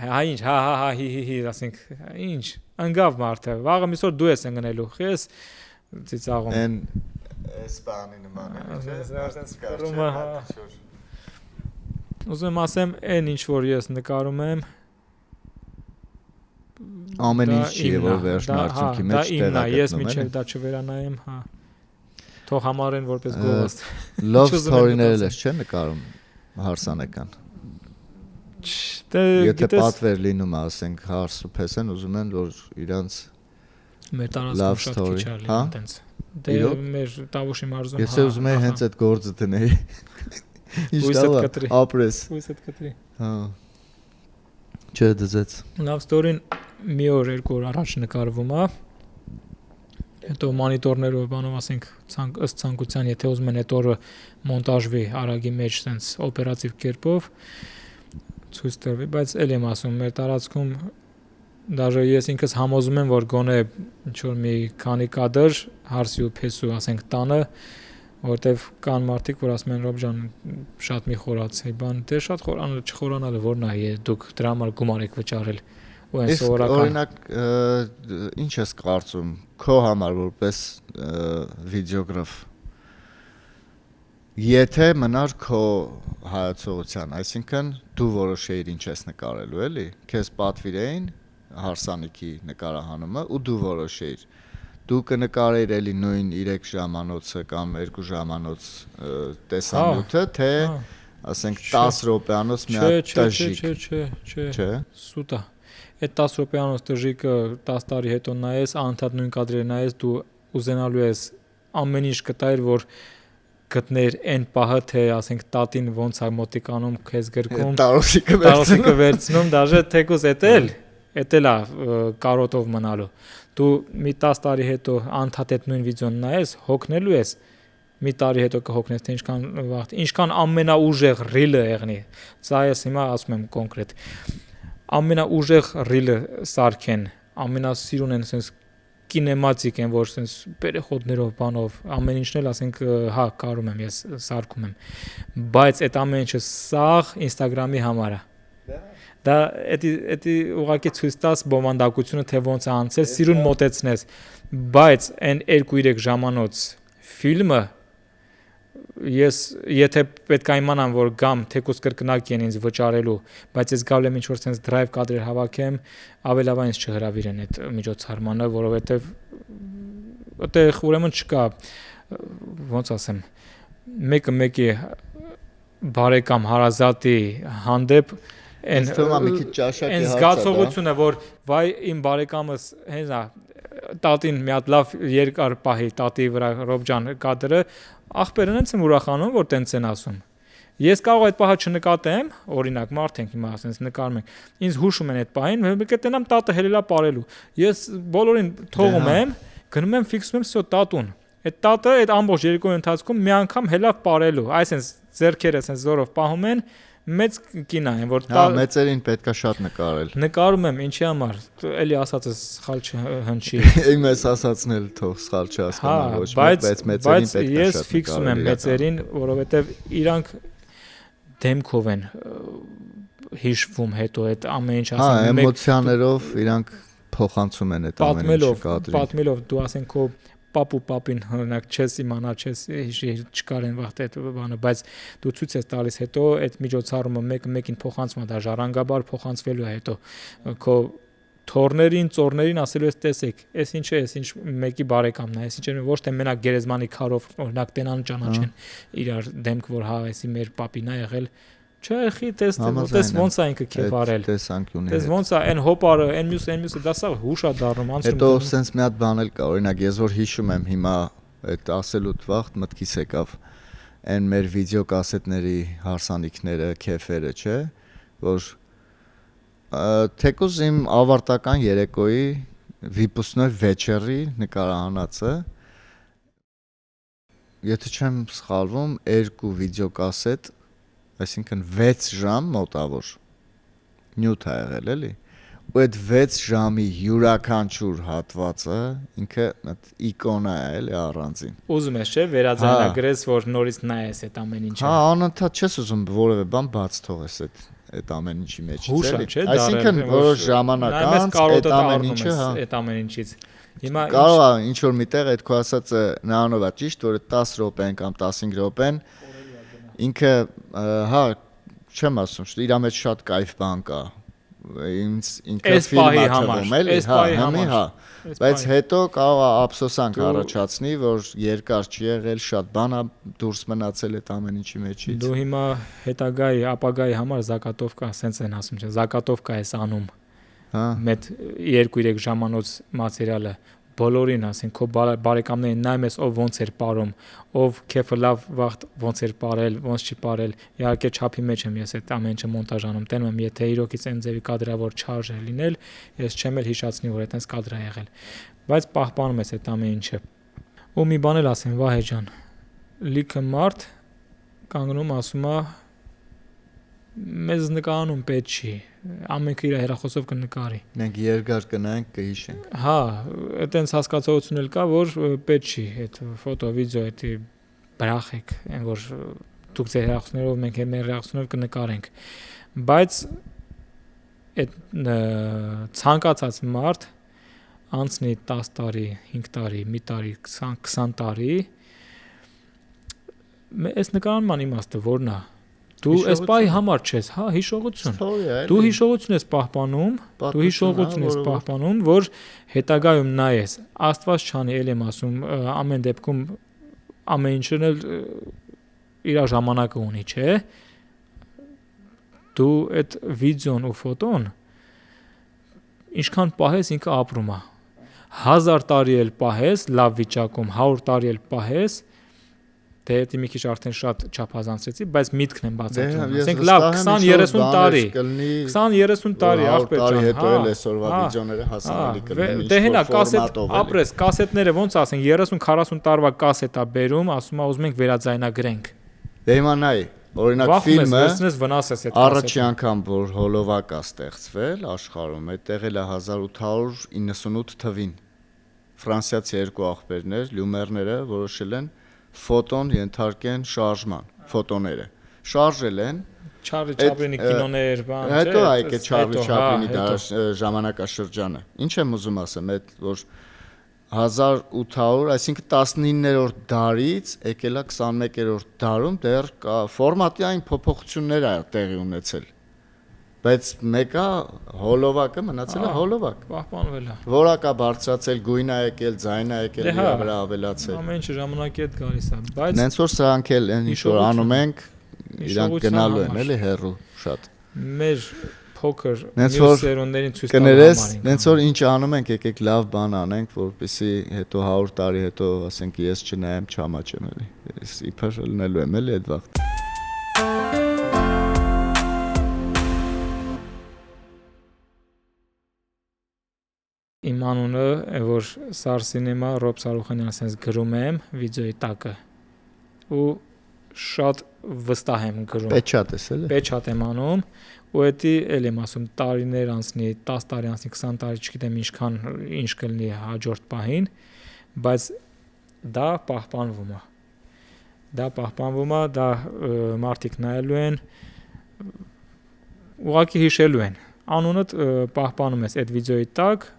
S3: հա ինչ, հա, հի, ասենք, ինչ, ընկավ մարդը, վաղը միսօր դու ես ընկնելու, ես ծիծաղում։
S2: Են էս բանի նման է։
S3: Ուզում եմ ասեմ, այն ինչ որ ես նկարում եմ
S2: ամեն ինչ չի որ վերջնարդյունքի մեջ տեղակայվում է։
S3: Ես միջև դա չվերանայեմ, հա։ Թող համարեն որպես գովաստ։
S2: Love story-ներ ես չէ նկարում հարսանեկան։ Եթե պատվեր լինում, ասենք հարս ու փես են ուզում են որ իրանց
S3: մեր տարածքում շատ քիչ է լինում այտենց։ Դե մեր Տավուշի մարզում հա։
S2: Ես ուզում եմ հենց այդ գործը դնել։ Ույսդ ապրես։
S3: Ույսդ կտրի։
S2: Հա։ Չէ դզեց։
S3: Love story-ն մի օր երկու օր առաջ նկարվում է։ Հետո մոնիտորներով բանով ասենք ըստ ցանկության, եթե ուզում են այդ օրը մոնտաժվի արագի մեջ sense օպերատիվ կերպով ցույց տրվի, բայց ել եմ ասում, մեր տարածքում դաժե ես ինքս համոզում եմ, որ գոնե ինչ որ մի քանի կադր հարսի ու փեսու ասենք տանը, որտեվ կան մարդիկ, որ ասում են Ռոբ ջան, շատ մի խորացի բան, դե շատ խորանալը, չխորանալը որն է, դուք դրա համար գումար եք վճարել։ Ու այն սովորական։
S2: Օրինակ, ինչ ես կարծում, քո համար որպես վիդեոգրաֆ։ Եթե մնար քո հայացողության, այսինքն դու որոշեիր ինչ ես նկարելու, էլի, քեզ պատվիրեին հարսանիքի նկարահանումը ու դու որոշեիր։ Դու կնկարեիր էլի նույն 3 ժամանոցը կամ 2 ժամանոց տեսանյութը, թե ասենք 10 րոպեանոց մի հատ տժժիկ։
S3: Չէ։ Սուտ է։ Այդ 10 րոպեանոց տժժիկը 10 տարի հետո նայես, անընդհատ նույն կադրերը նայես, դու ուզենալու ես ամեն ինչ գտայր, որ գտներ այն պահը, թե ասենք տատին ոնց է մոտիկանում քեզ գրկում, տարոսիկը վերցնում, դաժե թեկուզ էտել է կարոտով մնալու։ Դու մի 10 տարի հետո անընդհատ այդ նույն վիդեոն նայես, հոգնելու ես, մի տարի հետո կհոգնես, թե ինչքան ամենաուժեղ ռիլը եղնի։ Սա ես հիմա ասում եմ կոնկրետ։ Ամենաուժեղ ռիլը սարքեն, ամենասիրուն են sense կինեմատիկ են, որ sense переходներով բանով ամեն ինչն էլ ասենք հա կարում եմ ես սարքում եմ, բայց այդ ամեն ինչը սաղ Instagram-ի համար է։ Դա էդի ուղղակի ցույց տաս բովանդակությունը թե ոնց է անցել, սիրուն մոտեցնես, բայց այն 2-3 ժամանոց ֆիլմը ես եթե պետք է իմանամ որ գամ թեկուս կրկնակի են ինձ վճարելու, բայց ես գալ եմ ինչ որ sense drive կադրեր հավաքեմ, ավելավա ինձ չհրավիրեն այդ միջոցառմանը, որովհետև այդտեղ ուրեմն չկա ոնց ասեմ, մեկը մեկի բարեկամ հարազատի հանդեպ
S2: Այս թվում է մի քիչ ճաշակի հարց է,
S3: զգացողությունը որ վայ իմ բարեկամս հենց տատին մի հատ լավ երկար պահի տատի վրա Ռոբջան կադրը ախպերն են եմ ուրախանում որ տենց են ասում ես կարող այդ պահը չնկատեմ օրինակ մարդ ենք հիմա ասենց նկարում ենք ինձ հուշում են այդ պահին մեկ է տենամ տատը հելելա ապարելու ես բոլորին թողում եմ գնում եմ ֆիքսում եմ սո տատուն այդ տատը այդ ամբողջ երկու ընթացքում մի անգամ հելավ ապարելու այսինքն ձեռքերը այսպես զորով պահում են մեծ կինա են որ
S2: մեծերին պետքա շատ նկարել
S3: նկարում եմ ինչի համար էլի ասածս սխալ չհնչի
S2: իմ ես ասածն էլ թող սխալ չհասկանա ոչ բայց մեծերին պետքա
S3: ես
S2: շատ
S3: ֆիքսում եմ մեծերին որովհետև իրանք դեմքով են հիշվում հետո այդ ամեն ինչ
S2: ասեմ էմոցիաներով իրանք փոխանցում են այդ ամեն ինչը կադրին
S3: պատմելով դու ասենք քո պապին օրինակ չես իմանա չես չկարեն վախտ այդ բանը բայց դու ցույց ես տալիս հետո այդ միջոցառումը մեկը մեկին փոխանցվում է դա ժառանգաբար փոխանցվելու է հետո քո թորներին ծորներին ասելու ես տեսեք այս ինչ է այս ինչ մեկի բարեկամն է այս ինչ է ոչ թե մենակ գերեզմանի քարով օրինակ տենան ճանաչեն իրար դեմք որ հա էսի մեր պապին է եղել Չէ, խի տես ոնց է ինքը քեֆ արել։ Տես ոնց է այն հոպարը, այն մյուսը դա սա հուշ է դառնում անցնում։
S2: Հետո սենց մի հատ բան էլ կա, օրինակ ես որ հիշում եմ հիմա այդ ասելուց վաղ մտքիս եկավ այն մեր վիդեոկասետների հարսանիքները, քեֆերը, չէ, որ թեկուզ իմ ավարտական երեկոյի վիպուսնոյ վեճերի նկարահանածը եթե չեմ սխալվում 2 վիդեոկասետ այսինքն 6 ժամ մոտավոր նյութ է եղել էլի ու այդ 6 ժամի յուրաքանչյուր հատվածը ինքը իկոնա է էլի առանձին
S3: ուզում ես չէ վերաձայնագրես որ նորից նայես այդ ամեն ինչը
S2: հա անընդհատ չես ուզում որևէ բան բաց թողես այդ ամեն ինչի մեջից
S3: էլի
S2: այսինքն որոշ ժամանակ անց այդ ամեն ինչը հա
S3: այդ ամեն ինչից հիմա
S2: կարող է ինչ որ միտեղ այդ քո ասածը նրանով է ճիշտ որ 10 րոպեն կամ 15 րոպեն ինքը հա չեմ ասում что իր մեջ շատ կայֆ բան կա ինքը ֆիլմը թվում էլի հա բայց հետո կարող է ափսոսանք առաջացնի որ երկար չի եղել շատ բան է դուրս մնացել այդ ամեն ինչի մեջից
S3: դու հիմա հետագայի ապագայի համար զակատովկա սենց են ասում չէ զակատովկա ես անում հա մեծ 2-3 ժամանոց մատերիալը բոլորին ասեն քո բարեկամներին նայում ես ով ոնց էր ապարում ով քեֆը լավ վաղտ ոնց էր ապարել ոնց չի ապարել իհարկե չափի մեջ եմ ես այդ ամեն ինչը մոնտաժանում տենում եմ եթե իրոքից այն ձևի կադրավոր չարժ է լինել ես չեմ էլ հիշացնի որ այդպես կադր է եղել բայց պահպանում ես այդ ամեն ինչը ու մի բան էլ ասեմ Վահե ջան լիքը մարդ կանգնում ասում է մեզ նկարանում պետք չի ամենքը իր հեռախոսով կնկարի
S2: մենք երկար կնայենք կհիշենք
S3: հա այտենց հասկացողություն էլ կա որ պետք չի այդ ֆոտո վիդեո այդ բրախեք այն որ դուք ձեր հեռախոսներով մենք մեր հեռախոսներով կնկարենք բայց այդ ցանկացած մարդ անցնի 10 տարի 5 տարի մի տարի 20 տարի այս նկարանման իմաստը որն է Դու այս պահի համար չես, հա, հիշողություն։ Դու հիշողություն ես պահպանում, որ հետագայում նայես։ Աստված չանի, ել եմ ասում, ամեն դեպքում ամեն ինչն էլ իր ժամանակը ունի, չէ՞։ Դու այդ վիդեոն ու ֆոտոն ինչքան պահես ինքը ապրում է։ 1000 տարի էլ պահես, լավ վիճակում, 100 տարի էլ պահես Դե դի մի քիչ արդեն շատ չափազանցրեցի, բայց միտքն եմ բացատրում։ Ասենք լավ 20-30 տարի, 20-30 տարի ախպեր ջան,
S2: հետո էլ այսօրվա վիդեոները հասանելի կլինեն։
S3: Դե հենա կասետ, ապրես, կասետները ոնց ասեն 30-40 տարվա կասետ է բերում, ասում է ուզում ենք վերաձայնագրենք։
S2: Դե հիմա նայ, օրինակ ֆիլմը
S3: վնաս ես այդ
S2: առաջի անգամ որ հոլովակ է ստեղծվել աշխարհում, այդտեղ էլ է 1898 թվին։ ֆրանսիացի երկու աղբերներ, լյումերները որոշել են ֆոտոն ենթարկեն շարժման, ֆոտոները։ Շարժել են
S3: Չարլի Չապլինի կինոներ, բան, չէ՞։
S2: Հետո այգե Չարլի Չապլինի ժամանակաշրջանը։ Ինչ եմ ուզում ասեմ, այդ որ 1800, այսինքն 19-րդ դարից եկել է 21-րդ դարում դեռ ֆորմատի այն փոփոխություններ ա տեղի ունեցել։ Բայց մեկը հոլովակը մնացել է հոլովակ։
S3: Պահպանվել է։
S2: Որակա բարձրացել, գույնը եկել, ձայնը եկել, դրա վրա ավելացել։
S3: Ամեն ինչը ժամանակի հետ գալիս է, բայց
S2: Նենց որ սրանք էլ են, ինչ որ անում ենք, իրանք գնալու են, էլի հեռու շատ։
S3: Մեր փոքր
S2: Նենց
S3: մյուս
S2: որ
S3: սերունդերին ցույց տալու
S2: կներես,
S3: համար ենք։
S2: նենց որ ինչ անում ենք, եկեք լավ բան անենք, որպեսզի հետո 100 տարի հետո ասենք ես չնայեմ, չամաչեմ էլի։ Ես իբր լնելու եմ էլի այդ վաղ։
S3: Իմ անունը, որ Սար Սինեմա Ռոբ Սարուխանյան ասես գրում եմ վիդեոյի տակը։ Ու շատ վստահ եմ գրում։
S2: Պեչատ ես էլի։
S3: Պեչատ եմ անում, ու էդի էլ եմ ասում տարիներ անցնի, 10 տարի անցնի, 20 տարի, չգիտեմ ինչքան ինչ կլինի հաջորդ պահին, բայց դա պահպանվում է։ Դա պահպանվում է, դա մարդիկ նայելու են, ուղղակի հիշելու են։ Անունդ պահպանում ես այդ վիդեոյի տակ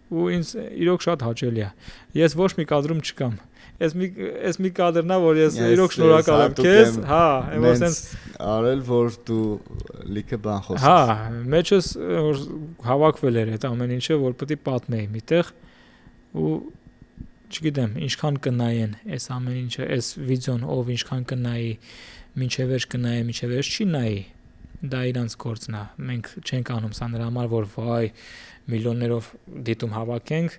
S3: ու ինձ իրոք շատ հաճելի է։ Ես ոչ մի կադրում չկամ։ Այս մի կադրն է, որ ես իրոք շնորհակալ եմ քեզ, հա, որ sense
S2: արել, որ դու լիքը բան խոսես։
S3: Հա, մեջս որ հավաքվել էր այդ ամեն ինչը, որ պետք է պատմեի միտեղ ու չգիտեմ, ինչքան կնայեն այս ամեն ինչը, այս վիդեոն ով ինչքան կնայի, մինչև վերջ կնայի, մինչև վերջ չի նայի։ Դա իրանց գործն է։ Մենք չենք անում սա նրա համար, որ վայ միլիոններով դիտում հավաքենք։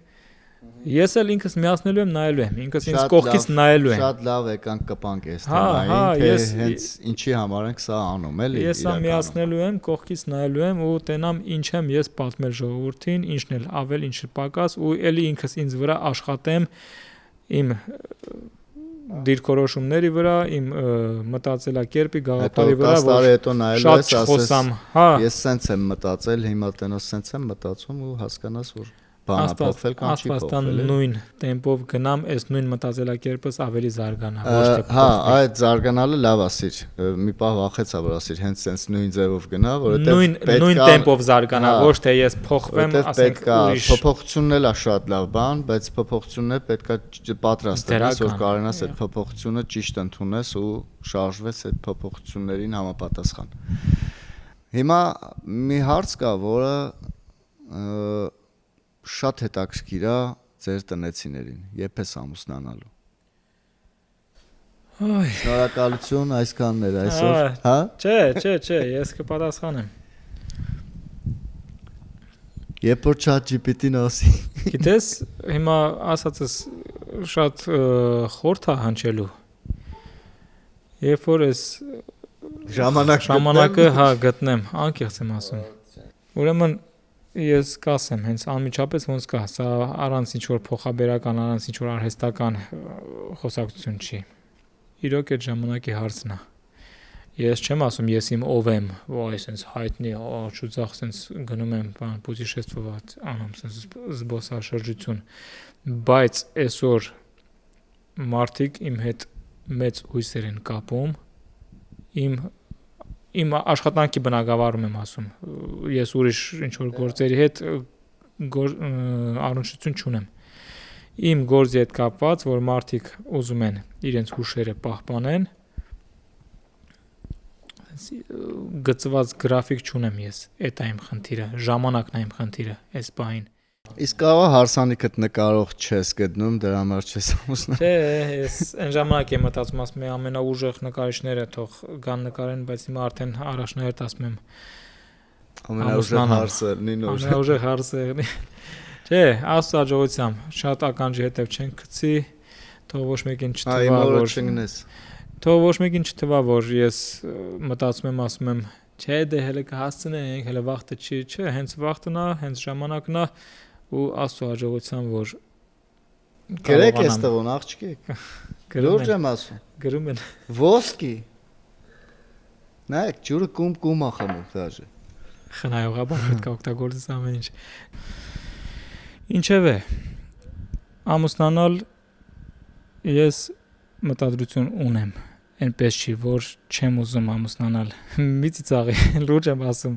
S3: Ես էլ ինքս միացնելու եմ, նայելու եմ, ինքս ինձ կողքից նայելու եմ։
S2: Շատ լավ եկանք կպանք այս թեմային, թե հենց ինչի համար ենք սա անում, էլի։
S3: Ես սա միացնելու եմ, կողքից նայելու եմ ու տենամ ինչ եմ ես պատմել ժողովրդին, ինչն էլ ավել, ինչը պակաս ու էլի ինքս ինձ վրա աշխատեմ իմ դիրքորոշումների վրա, իմ մտածելակերպի գաղափարի վրա, որ շատ չխոսամ, հա։
S2: Ես սենց եմ մտածել, հիմա տենոս սենց եմ մտածում ու հասկանաս, որ բանը փոխվել կամ չի փոխվել։
S3: Նույն տեմպով գնամ, այս նույն մտածելակերպս ավելի զարգանա, ոչ թե
S2: փոխվի։ Հա, այդ զարգանալը լավ ասիր։ Մի պահ վախեցա, որ ասիր, հենց սենց նույն ձևով գնա, որովհետև
S3: նույն տեմպով զարգանա, ոչ թե ես փոխվեմ, ասենք ուրիշ։
S2: Փոփոխությունն էլ է շատ լավ բան, բայց փոփոխությունն է պետքա պատրաստ լինես, որ կարողանաս այդ փոփոխությունը ճիշտ ընդունես ու շարժվես այդ փոփոխություններին համապատասխան։ Հիմա մի հարց կա, որը շատ հետաքրքիր է ձեր տնեցիներին, երբ ես ամուսնանալու։ Շնորհակալություն այսքաններ այսօր, հա?
S3: Չէ, ես կպատասխանեմ։
S2: Երբ որ ChatGPT-ն ասի։
S3: Գիտես, հիմա ասածս շատ խորթ է հնչելու։ Երբ որ ես ժամանակը հա գտնեմ, անկեղծ եմ ասում։ Ուրեմն ես կասեմ, հենց անմիջապես ոնց կա, սա առանց ինչ որ փոխաբերական, առանց ինչ որ արհեստական խոսակցություն չի։ Իրոք այդ ժամանակի հարցն է։ Ես չեմ ասում ես իմ ով եմ, ոայ, sense հայտնի, շուտով sense գնում եմ, բան, путешествовать, անում sense զբոսաշրջություն, բայց այսօր մարդիկ իմ հետ մեծ հույսեր են կապում, իմ աշխատանքի բնագավառում եմ ասում, ես ուրիշ ինչ որ գործերի հետ առնչություն չունեմ։ Իմ գործի հետ կապված, որ մարդիկ ուզում են իրենց հուշերը պահպանեն, գծված գրաֆիկ չունեմ ես, այդ է իմ խնդիրը, ժամանակն է իմ խնդիրը այս պահին։
S2: Իսկ կարող հարսանիքդ նկարող չես գտնում, դրա համար չես ամուսնա։
S3: Չէ, ես այն ժամանակ եմ մտածում, ասում եմ ամենաուժեղ նկարիչները թող գան նկարեն, բայց հիմա արդեն առաջնահերթ ասում եմ
S2: ամենաուժեղ հարսը լինի։
S3: Ամենաուժեղ հարսը լինի։ Չէ, Աստծո աջողությամբ շատ ականջի հետև չեն գցի, թող ոչ մեկին չթվա, որ
S2: չգնես։
S3: Թող ոչ մեկին չթվա, որ ես մտածում եմ, ասում եմ, չէ, դե հələ կհասցնենք, հələ վաղը չի, չէ, հենց վաղն է, հենց ժամանակն է ու Աստծո աջողությամբ, որ
S2: գրեք այս տղոն աղջիկ։ Լուրջ եմ ասում։
S3: Գրում են։
S2: Ոսկի։ Նայեք, ջուրը կում է խմում դաժե։
S3: Խնայողաբար պետք է օգտագործես ամեն ինչ։ Ինչևէ, ամուսնանալ ես մտադրություն ունեմ, այնպես չի, որ չեմ ուզում ամուսնանալ։ Մի ծիծաղի, լուրջ եմ ասում,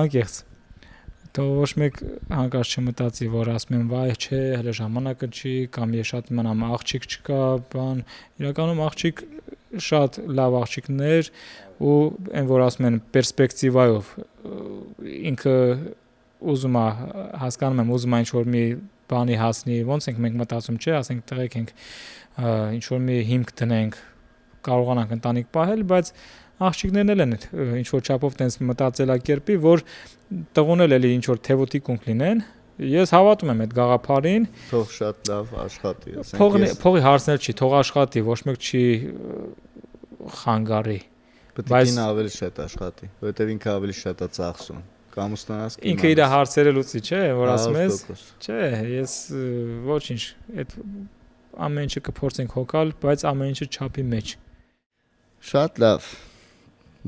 S3: անկեղծ։ Թող ոչ մեկ հանկարծ չմտածի, որ ասում եմ, վայ, չէ, հələ ժամանակը չի, կամ ես շատ իմանամ, աղջիկ չկա, բան։ Իրականում աղջիկ շատ լավ աղջիկներ ու այն որ ասում են պերսպեկտիվայով ինքը ուզում է, հասկանում եմ, ուզում է ինչ-որ մի բանի հասնի, ոնց ենք մենք մտածում, չէ, ասենք տղեկ ենք, ինչ-որ մի հիմք դնենք, կարողանանք ընտանիք պահել, բայց աղջիկներն էլ են ինչ-որ չափով տենց մտածելակերպի, որ տղունել էլի ինչ-որ թևոտիկունք լինեն, ես հավատում եմ այդ գաղափարին,
S2: թող շատ լավ աշխատի,
S3: փողի հարցներ չի, թող աշխատի, ոչ մեկ չի խանգարի,
S2: պետք է ինքը ավելի շատ աշխատի, որովհետև ինքը ավելի շատ է ծախսում, կամ ուստանաս
S3: ինքը իր հարցերը լուծի, չէ, որ ասում ես, չէ, ես ոչինչ, այդ ամեն ինչը կփորձենք հոգալ, բայց ամեն ինչը չափի մեջ։
S2: Շատ լավ։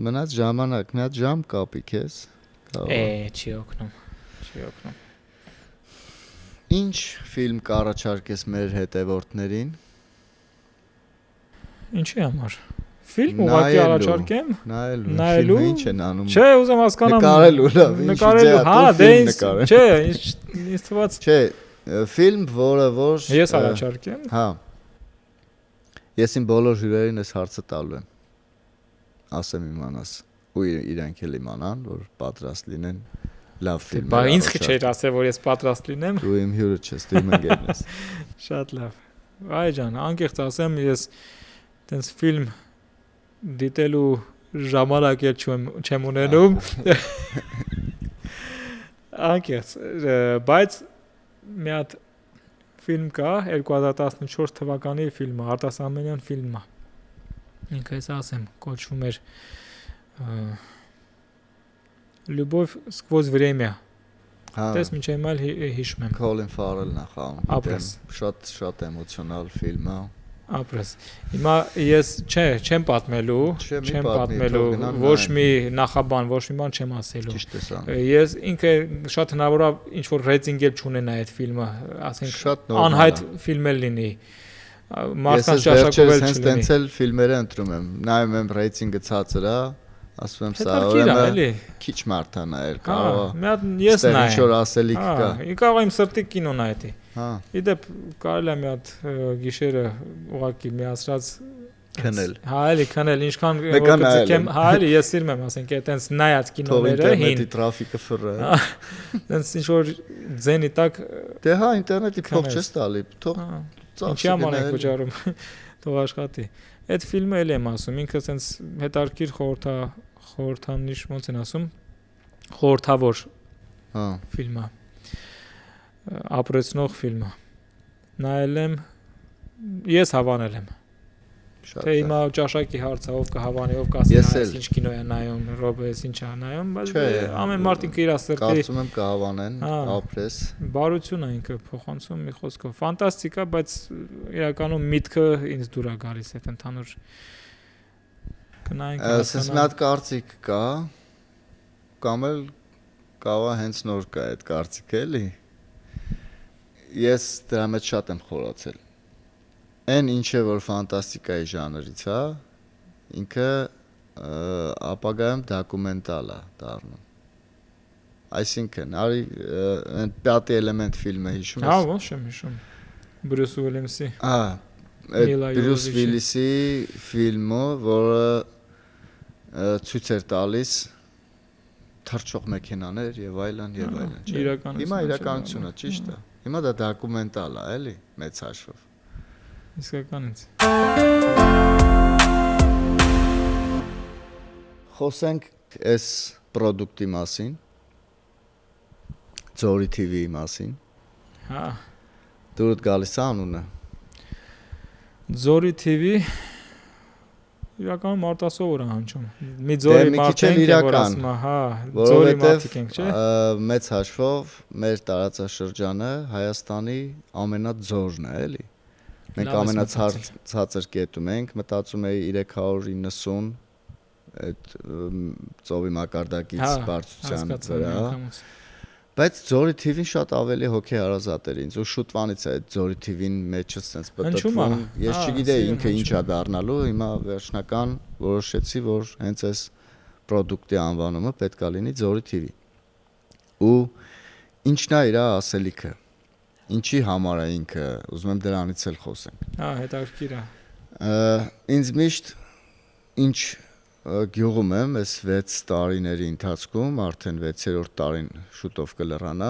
S2: Մնաց ժամանակ, մի հատ ժամ կապի քեզ։
S3: Չի օգնում։
S2: Ինչ ֆիլմ կառաջարկես մեր հետևորդներին։
S3: Ինչի համար։ Ֆիլմ ուղղակի առաջարկեմ։
S2: Նայելու։ Ինչ են անում։
S3: Չէ, ուզում հասկանամ։
S2: Նկարելու լավ։
S3: Նկարելու, հա, դե չէ, ինձ թվաց։
S2: Չէ, ֆիլմ, որը որ
S3: ես առաջարկեմ։
S2: Հա։ Ես իմ բոլոր հյուրերին այս հարցը տալու եմ։ Ասեմ իմանաս ու իրանք էլ իմանան, որ պատրաստ լինեն լավ ֆիլմեր։
S3: Բա ինձ չէր ասել, որ ես պատրաստ լինեմ։
S2: Դու իմ հյուրը ես, դու իմ ընկերն ես։
S3: Շատ լավ։ Այ ջան, անկեղծ ասեմ, ես տենց ֆիլմ դիտելու ժամանակ էլ չեմ ունենում։ Անկեղծ, բայց մի հատ ֆիլմ կա 2014 թվականի ֆիլմը, արտասահմանյան ֆիլմը։ Ինքը ես ասեմ, կոչվում էր Любовь сквозь время։ Դες մինչև հիմա հիշում եմ։
S2: Colin Farrell-ն է խաղում։ Շատ էմոցիոնալ ֆիլմ է։ Ապրես։
S3: Հիմա ես չեմ պատմելու, ոչ մի նախաբան, ոչ մի բան չեմ ասելու։
S2: Ճիշտ ես անում։
S3: Ես ինքը շատ հնարավոր է ինչ որ ռեյտինգ էլ չունենա այդ ֆիլմը, ասենք անհայտ ֆիլմ էլ լինի։ Մարդկանց ճաշակով էլ չլինի։
S2: Ես էլ ֆիլմերը ընտրում եմ, նայում եմ ռեյտինգը ցածր է, ասում եմ սա քիչ մարդ է նայել, կարող է։
S3: Մի հատ ես նայեմ։
S2: Ինչ-որ ասելիք կա։
S3: Կարող եմ սրտի կինո նայեցի։
S2: Հա։
S3: Իդեպ կարելի է մի հատ գիշերը ուղակի միացած
S2: քնել։
S3: Հա, էլի քնել, ինչքան գցեմ, հա, էլի ես սիրում եմ, ասենք, այտենց նայած կինոները հին։
S2: Ինտերնետի տրաֆիկը ֆռը։
S3: Այտենց ինչ որ ձենի տակ։
S2: Դե հա, ինտերնետի փող չես տալի, թող ծախսի։
S3: Ինչի համար եք վճարում, թող աշխատի։ Այդ ֆիլմը էլ եմ ասում, ինքը այտենց հետարքիր խորհրդանիշ ոնց են ասում, խորհրդավոր ֆիլմ է։ Ապրեցնող ֆիլմը։ Նայել եմ, ես հավանել եմ։ Թե հիմա ճաշակի հարցը ով կհավանի, ով կասի ինչ կինո է նայում, Ռոբես ինչ է նայում, բայց ամեն մարդ ինքը իր սրտի
S2: կարծում եմ կհավանեն, ապրես։
S3: Բարություն է ինքը փոխանցում մի խոսքով։ Ֆանտաստիկ է, բայց իրականում միտքը ինձ դուր է գալիս այդ ընդհանուր գնայինք։
S2: Ասես մի հատ կարծիք կա, կամ էլ կավա հենց նոր կա այդ կարծիքը էլի։ Ես դրա մեջ շատ եմ խորացել։ Այն ինչը որ ֆանտաստիկայի ժանրից է, ինքը ապագայում դոկումենտալ է դառնում։ Այսինքն, արի այն «Пятый элемент» ֆիլմը հիշում ես։
S3: Հա, ոնց եմ հիշում։ Բրյուս Ուիլյամսի։
S2: Բրյուս Վիլիսի ֆիլմը, որը ցույց էր տալիս թռչող մեքենաներ եւ այլն եւ այլն։ Հիմա իրականությունն է, ճիշտ է։ Հիմա դա դոկումենտալ է, էլի, մեծ հաշվով։
S3: Իսկականից։
S2: Խոսենք այս պրոդուկտի մասին, Ձորի TV-ի մասին։
S3: Հա։
S2: Դուրդ գալիս է անունը։
S3: Ձորի TV իրականում արտասովոր է հնչում։ Մի ձորի մարդիկ որ ասում է, հա, ձորի մարդիկ ենք, չէ՞։
S2: Մեծ հաշվով մեր տարածաշրջանը Հայաստանի ամենաձորն է, էլի։ Մենք ամենացածր կետում ենք, մտածում էի 390 այդ ծովի մակարդակից բարձրության վրա, Բայց Ձորի TV-ն շատ ավելի հոգեհարազատ էր ինձ ու շուտվանից է այդ Ձորի TV-ն մեջը sense պատտվում։ Ես չգիտեի ինքը ինչ է դառնալու, հիմա վերջնական որոշեցի, որ հենց այս product-ի անվանումը պետքա լինի Ձորի TV։ Ու ինչն է իր ասելիքը։ Ինչի համար է ինքը, ուզում եմ դրանից էլ խոսենք։
S3: Հետաքրքիր է։
S2: Ինձ միշտ ինչ գյուղում եմ այս 6 տարիների ընթացքում, արդեն 6-րդ տարին շուտով կլրանա։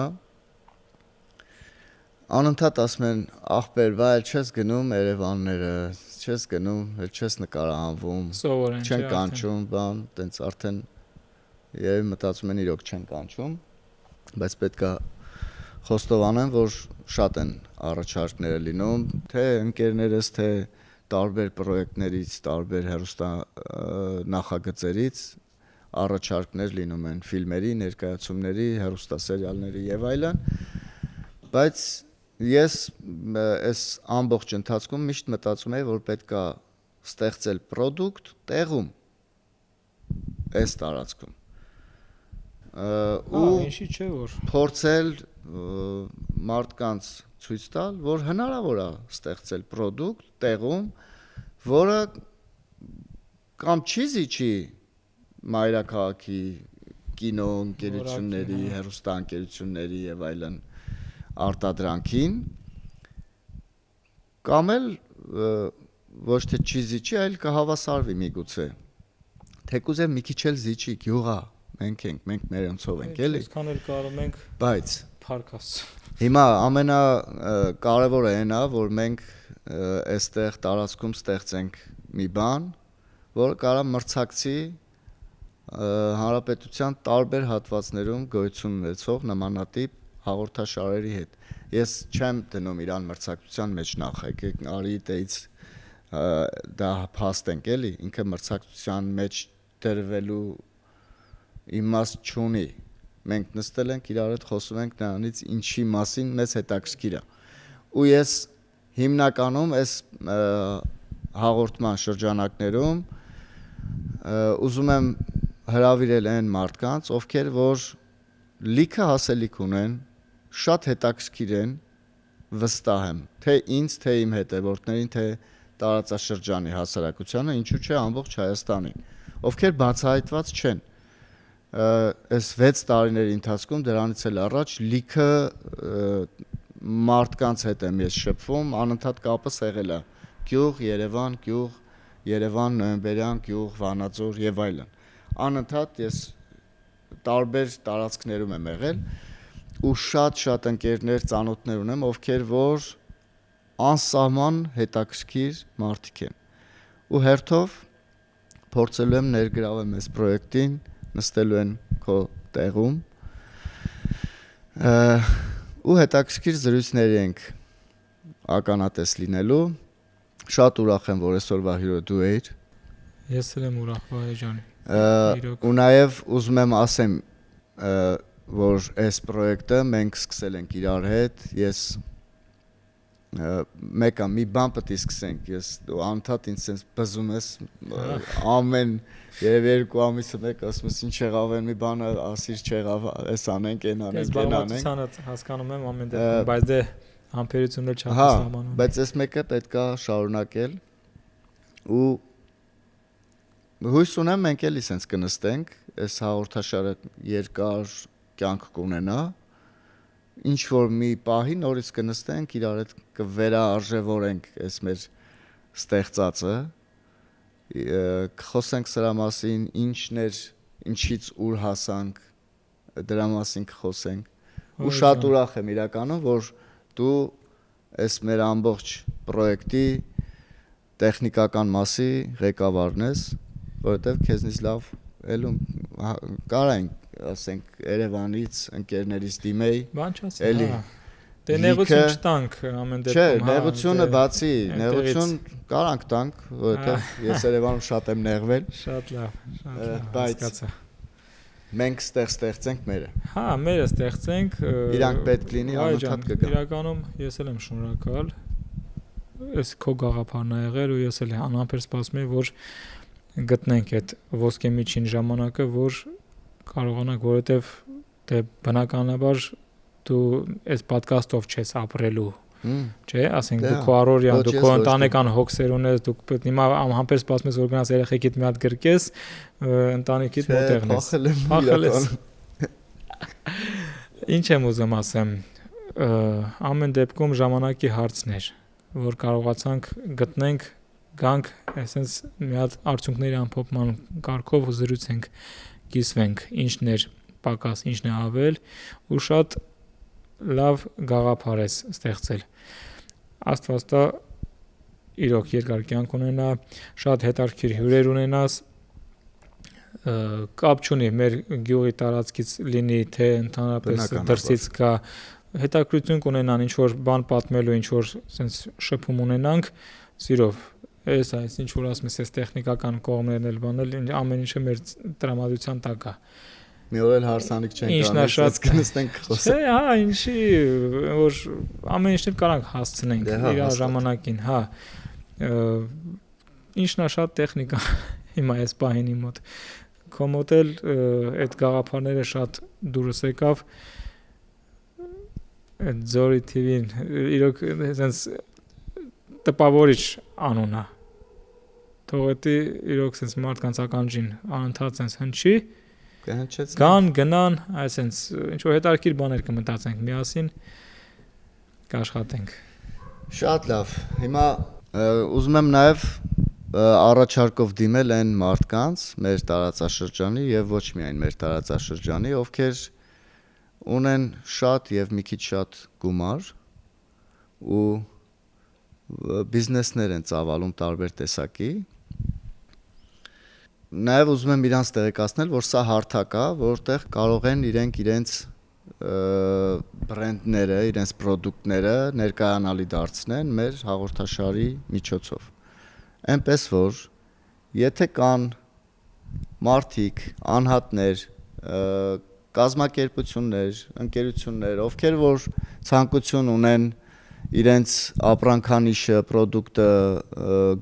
S2: Անընդհատ ասում են, ախպեր, վայ, չես գնում Երևանները, չես գնում, չես նկարահանվում, չեն կանչում, բան, տենց արդեն երևի մտածում են իրոք չեն կանչում, բայց պետքա խոստովանեմ, որ շատ են առաջարկները լինում, թե ընկերներս, թե տարբեր պրոյեկտներից, տարբեր հեռուստա նախագծերից առաջարկներ լինում են ֆիլմերի, ներկայացումների, հեռուստասերիալների եւ այլն, բայց ես այս ամբողջ ընթացքում միշտ մտածում եի, որ պետքա ստեղծել product տեղում այս տարածքում ու
S3: ինչի՞ չէ որ
S2: փորձել մարդկանց ցույց տալ, որ հնարավոր է ստեղծել product տեղում, որը կամ չի զիջի մայրաքաղաքի կինո ընկերությունների, հեռուստա ընկերությունների եւ այլն արտադրանքին, կամ էլ ոչ թե չի զիջի, այլ կհավասարվի միգուցե։ Թեկուզ է մի քիչ էլ զիջի, գյուղա, մենք մերոնցով ենք, էլի։
S3: Այսքան էլ կարող ենք,
S2: բայց
S3: փառքաս։
S2: Հիմա ամենակարևորը այն է, որ մենք այստեղ տարածքում ստեղծենք մի բան, որը կարա մրցակցի հանրապետության տարբեր հատվածներում գոյություն ունեցող նմանատիպ հաղորդաշարերի հետ։ Ես չեմ դնում իրան մրցակցության մեջ նախ, եկեք արի դից դա փաստենք, էլի, ինքը մրցակցության մեջ դրվելու իմաստ չունի։ Մենք նստել ենք իրար հետ խոսում ենք նրանից ինչի մասին մեզ հետաքրքիր է։ Ու ես հիմնականում այս հաղորդման շրջանակներում ուզում եմ հրավիրել այն մարդկանց, ովքեր որ լիքը հասելիք ունեն, շատ հետաքրքիր են, վստահ եմ, թե ինձ, թե իմ հետևորդներին, թե տարածաշրջանի հասարակությանը, ինչու՞ չէ ամբողջ Հայաստանին, ովքեր բացահայտված չեն։ Այս 6 տարիների ընթացքում դրանից էլ առաջ լիքը մարդկանց հետ եմ ես շփվում, անընդհատ կապս եղել է գյուղ, Երևան, Նոյեմբերյան գյուղ, Վանաձոր եւ այլն։ Անընդհատ ես տարբեր տարածքներում եմ եղել ու շատ ընկերներ, ծանոթներ ունեմ, ովքեր որ անսահման հետաքրքիր մարդիկ են։ Ու հերթով փորձելու եմ ներգրավել այս պրոյեկտին, նստելու են քո տեղում ու հետաքրքիր զրույցների ենք ականատես լինելու։ Շատ ուրախ եմ, որ այսօրվա հյուրը դու ես։
S3: Ես էլ եմ ուրախ, Վահե ջան։
S2: Ու նաև ուզում եմ ասեմ, որ այս պրոյեկտը մենք սկսել ենք իրար հետ, ես մեկը մի բան պետք է սկսենք, ես դու անդադ ինձ sense բզում ես ամեն երևի 2 ամիսը մեկ ասում ես ինչ եղավ այն մի բանը ասիր չեղավ, այս անենք, այն անենք, այն անենք։ Ես
S3: բավականին հասկանում եմ ամեն դեպքում, բայց դե համբերությունն էլ չհասկանում։
S2: Բայց այս մեկը պետքա շարունակել ու հույս ունեմ մենք էլի sense կնստենք, այս հաղորդաշարը երկար կյանք կունենա, ինչ որ մի պահի նորից կնստենք, իրար հետ կվերարժևորենք այս մեր ստեղծածը, կխոսենք սրա մասին, ինչներ, ինչից ուր հասանք, դրա մասին կխոսենք։ Ու շատ ուրախ եմ իրականում, որ դու այս մեր ամբողջ պրոյեկտի տեխնիկական մասի ղեկավարն ես, որովհետև քեզնից լավ ելում կարանք ասենք Երևանից ընկերներից դիմեի, էլի
S3: դե նեղություն չտանք ամեն դեպքում։
S2: Չէ, նեղությունը բացի, նեղություն կարանք տանք, որովհետև ես Երևանում շատ եմ նեղվել։
S3: Շատ լավ,
S2: բայց մենք ստեղծենք մերը։
S3: Հա, մերը ստեղծենք։
S2: Իրանք պետք լինի անընդհատ կգա։
S3: Իրականում ես էլ եմ շնորհակալ։ Այս քո գաղափարն է եղել ու ես էլ անհամբեր սպասում եմ, որ գտնենք այդ ոսկե միջին ժամանակը, որ կարողանանք, որովհետև դե բնականաբար դու այս podcast-ով չես ապրելու, չէ, ասենք դու քո առօրյան, դու քո ընտանեկան հոգսեր ունես, դու պետք հիմա համբեր սպասում ես որ գնաս երեխեքիդ մի հատ գրկես, ընտանիքիդ մոտեղն ես։ Փախել ես։ Ինչ եմ ուզում ասեմ, ամեն դեպքում ժամանակի հարցն էր, որ կարողացանք գտնենք, գանք, այսպես մի հատ արդյունքների ամփոփման կարգով զրուցենք, կիսվենք, ինչն էր պակաս, ինչն է ավել, ու շատ լավ գաղափար ես ստեղծել։ Աստված տա իրոք երկար կյանք ունենա, շատ հետաքրքիր հյուրեր ունենաս, կապ չունի մեր գյուղի տարածքից լինի, թե ընդհանրապես դրսից կա, հետաքրություն կունենան, ինչ որ բան պատմելու, ինչ որ sense շփում ունենանք, սիրով։ Այս ինչ որ ասում ես, տեխնիկական կողմերն էլ բանել, ամեն ինչը մեր տրամադրության տակ է։
S2: Մի օր էլ հարսանիք չենք անում, շատ կնստենք խոսենք։
S3: Չէ, հա, ինչի, որ ամեն ինչն էլ կարանք հասցնենք իր ժամանակին, հա։ Ինչն է շատ տեխնիկա հիմա այս պահին իմ մոտ։ Քո մոտ էլ այդ գաղափարները շատ դուրս եկավ։ Այդ Զորի TV-ն իրոք sense տպավորիչ անուն է։ Թողեցի իրոք sense մարդկանց ականջին անընդհատ sense հնչի։ Կան, գնան, այսպես ինչ որ հետաքրքիր բաներ կմտածենք միասին, կաշխատենք։
S2: Շատ լավ։ Հիմա ուզում եմ նաև առաջարկով դիմել այն մարդկանց մեր տարածաշրջանի եւ ոչ միայն մեր տարածաշրջանի, ովքեր ունեն շատ եւ մի քիչ շատ գումար ու բիզնեսներ են ծավալում տարբեր տեսակի։ Նաև ուզում եմ իրանց տեղեկացնել, որ սա հարթակ է, որտեղ կարող են իրենց բրենդները, իրենց պրոդուկտները ներկայանալի դարձնեն մեր հաղորդաշարի միջոցով։ Այնպես որ եթե կան մարդիկ, անհատներ, կազմակերպություններ, ընկերություններ, ովքեր որ ցանկություն ունեն իրենց ապրանքանիշը, պրոդուկտը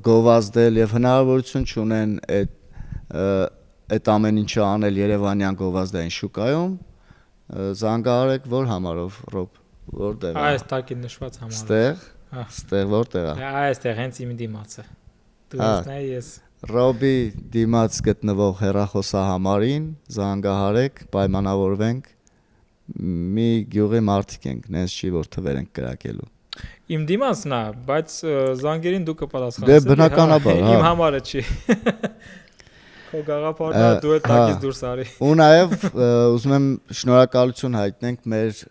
S2: գովազդել եւ հնարավորություն չունեն այդ ամեն ինչը անել Երևանյան գովազդային շուկայում, զանգահարեք որ համարով, Ռոբ, որտեղ է։
S3: Այս տակին նշված համարով։
S2: Ստեղ որտեղ է։
S3: Այստեղ հենց իմ դիմացը։ Դու ես ես։
S2: Ռոբի դիմաց գտնվող հեռախոսահամարին զանգահարեք, պայմանավորվենք, մի գյուղի մարդիկ ենք, նենց չի որ թվեր ենք կրակելու։
S3: Իմ դիմացն է, բայց զանգերին դու կպատասխանես։
S2: Դե բնականաբար, հա։
S3: Իմ համարը չի։ Քո գաղափարն է, դու այդ տակից դուրս արի։
S2: Ու նաև ուզում եմ շնորհակալություն հայտնենք մեր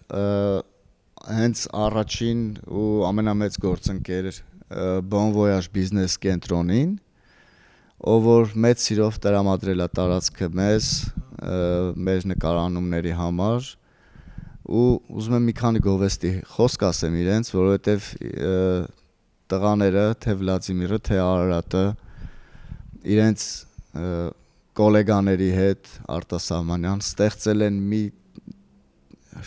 S2: հենց առաջին ու ամենամեծ գործընկեր Bon Voyage Business կենտրոնին, ով որ մեծ սիրով տրամադրել է տարածքը մեզ, մեր նկարանումների համար, ու ուզում եմ մի քանի գովեստի խոսք ասեմ իրենց, որովհետև տղաները, թե Վլադիմիրը, թե Արարատը իրենց գոլեգաների հետ արտասահմանյան ստեղծել են մի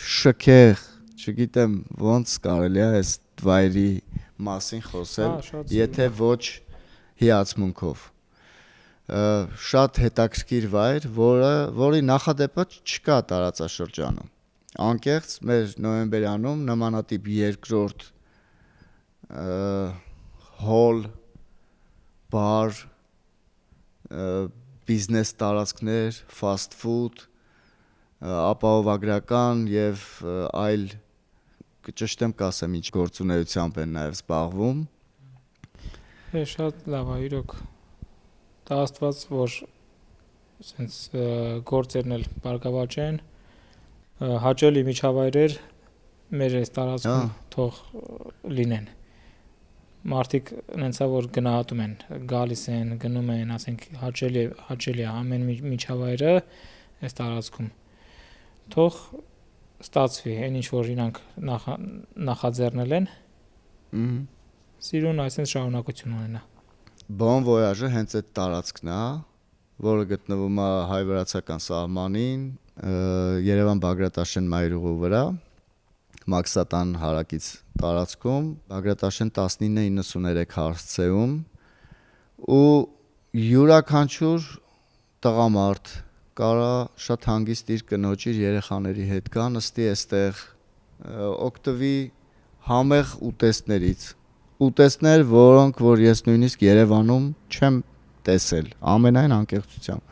S2: շքեղ, չգիտեմ ոնց կարելի է այս վայրի մասին խոսել, եթե ոչ հիացմունքով։ Շատ հետաքրքիր վայր, որի նախադեպը չկա տարածաշրջանում։ Անկեղծ մեր նոյեմբերյանում նմանատիպ երկրորդ հոլ, բար, բիզնես տարածքներ, fast food, ապահովագրական եւ այլ ճշտեմ կասեմ ինչ գործունեությամբ են նաեւ զբաղվում։
S3: Շատ լավ է, իրոք։ Դա Աստված որ sense գործերն էլ բարգավաճ են, հաճելի միջավայրեր մեր այս տարածքում թող լինեն։ Մարդիկ նենցա որ գնահատում են, գալիս են, գնում են, ասենք հաճելի է ամեն միջավայրը այս տարածքում։ Թող ստացվի, այն ինչ որ իրանք նախաձեռնել են։ Սիրուն այսպես շարունակություն ունենա։
S2: Bon Voyage-ը հենց այդ տարածքն է, որը գտնվում է հայ-վրացական սահմանին, Երևան-Բագրատաշեն մայրուղու վրա, Մաքսատան հարակից տարածքում, Բագրատաշեն 1993 հարսցեում, ու յուրաքանչյուր տղամարդ, կարա շատ հանգիստ իր կնոջ իր երեխաների հետ գա, նստի այստեղ օգտվի համեղ ուտեստներ, որոնք որ ես նույնիսկ Երևանում չեմ տեսել, ամենայն անկեղծությամբ։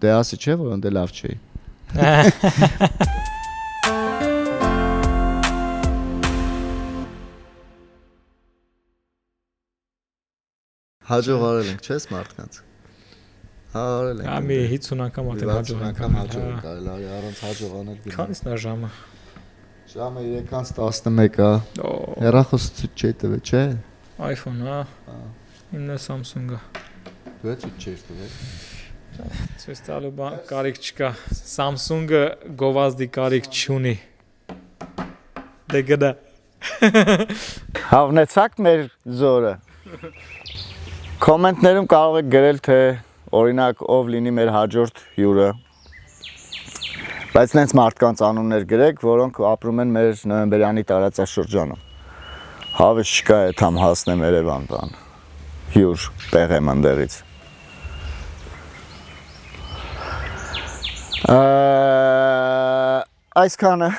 S2: Դե ասի չէ, որ ընդ լավ չէի։ Հաջող արել ենք, չէ՞, մարդկանց։ Հա, արել ենք։
S3: Ամի 50 անգամ արդեն հաջող
S2: անգամ հաջող ենք արել, արի առանց հաջողանել գնա։
S3: Քանիսն է ժամը։
S2: Ժամը 3:11 է։ Հեռախոսը ցույց չի տվել, չէ՞։
S3: iPhone, հա։ Իմն է Samsung-ը։
S2: Դու է ցույց չես տվել։
S3: Ցույց տալու բան կարիք չկա։ Samsung-ը գովազդի կարիք չունի։ Դե գնա։
S2: Հավնեցաք մեր զորը։ Կոմենտներում կարող եք գրել, թե օրինակ ով լինի մեր հաջորդ հյուրը։ Բայց նենց մարդկանց անուններ գրեք, որոնք ապրում են մեր նոյեմբերյանի տարածաշրջանում։ Հավես չկա այդ համ հասնեմ Երևան բան։ Հյուր տեղեմ ընդեղից։ Այսքանը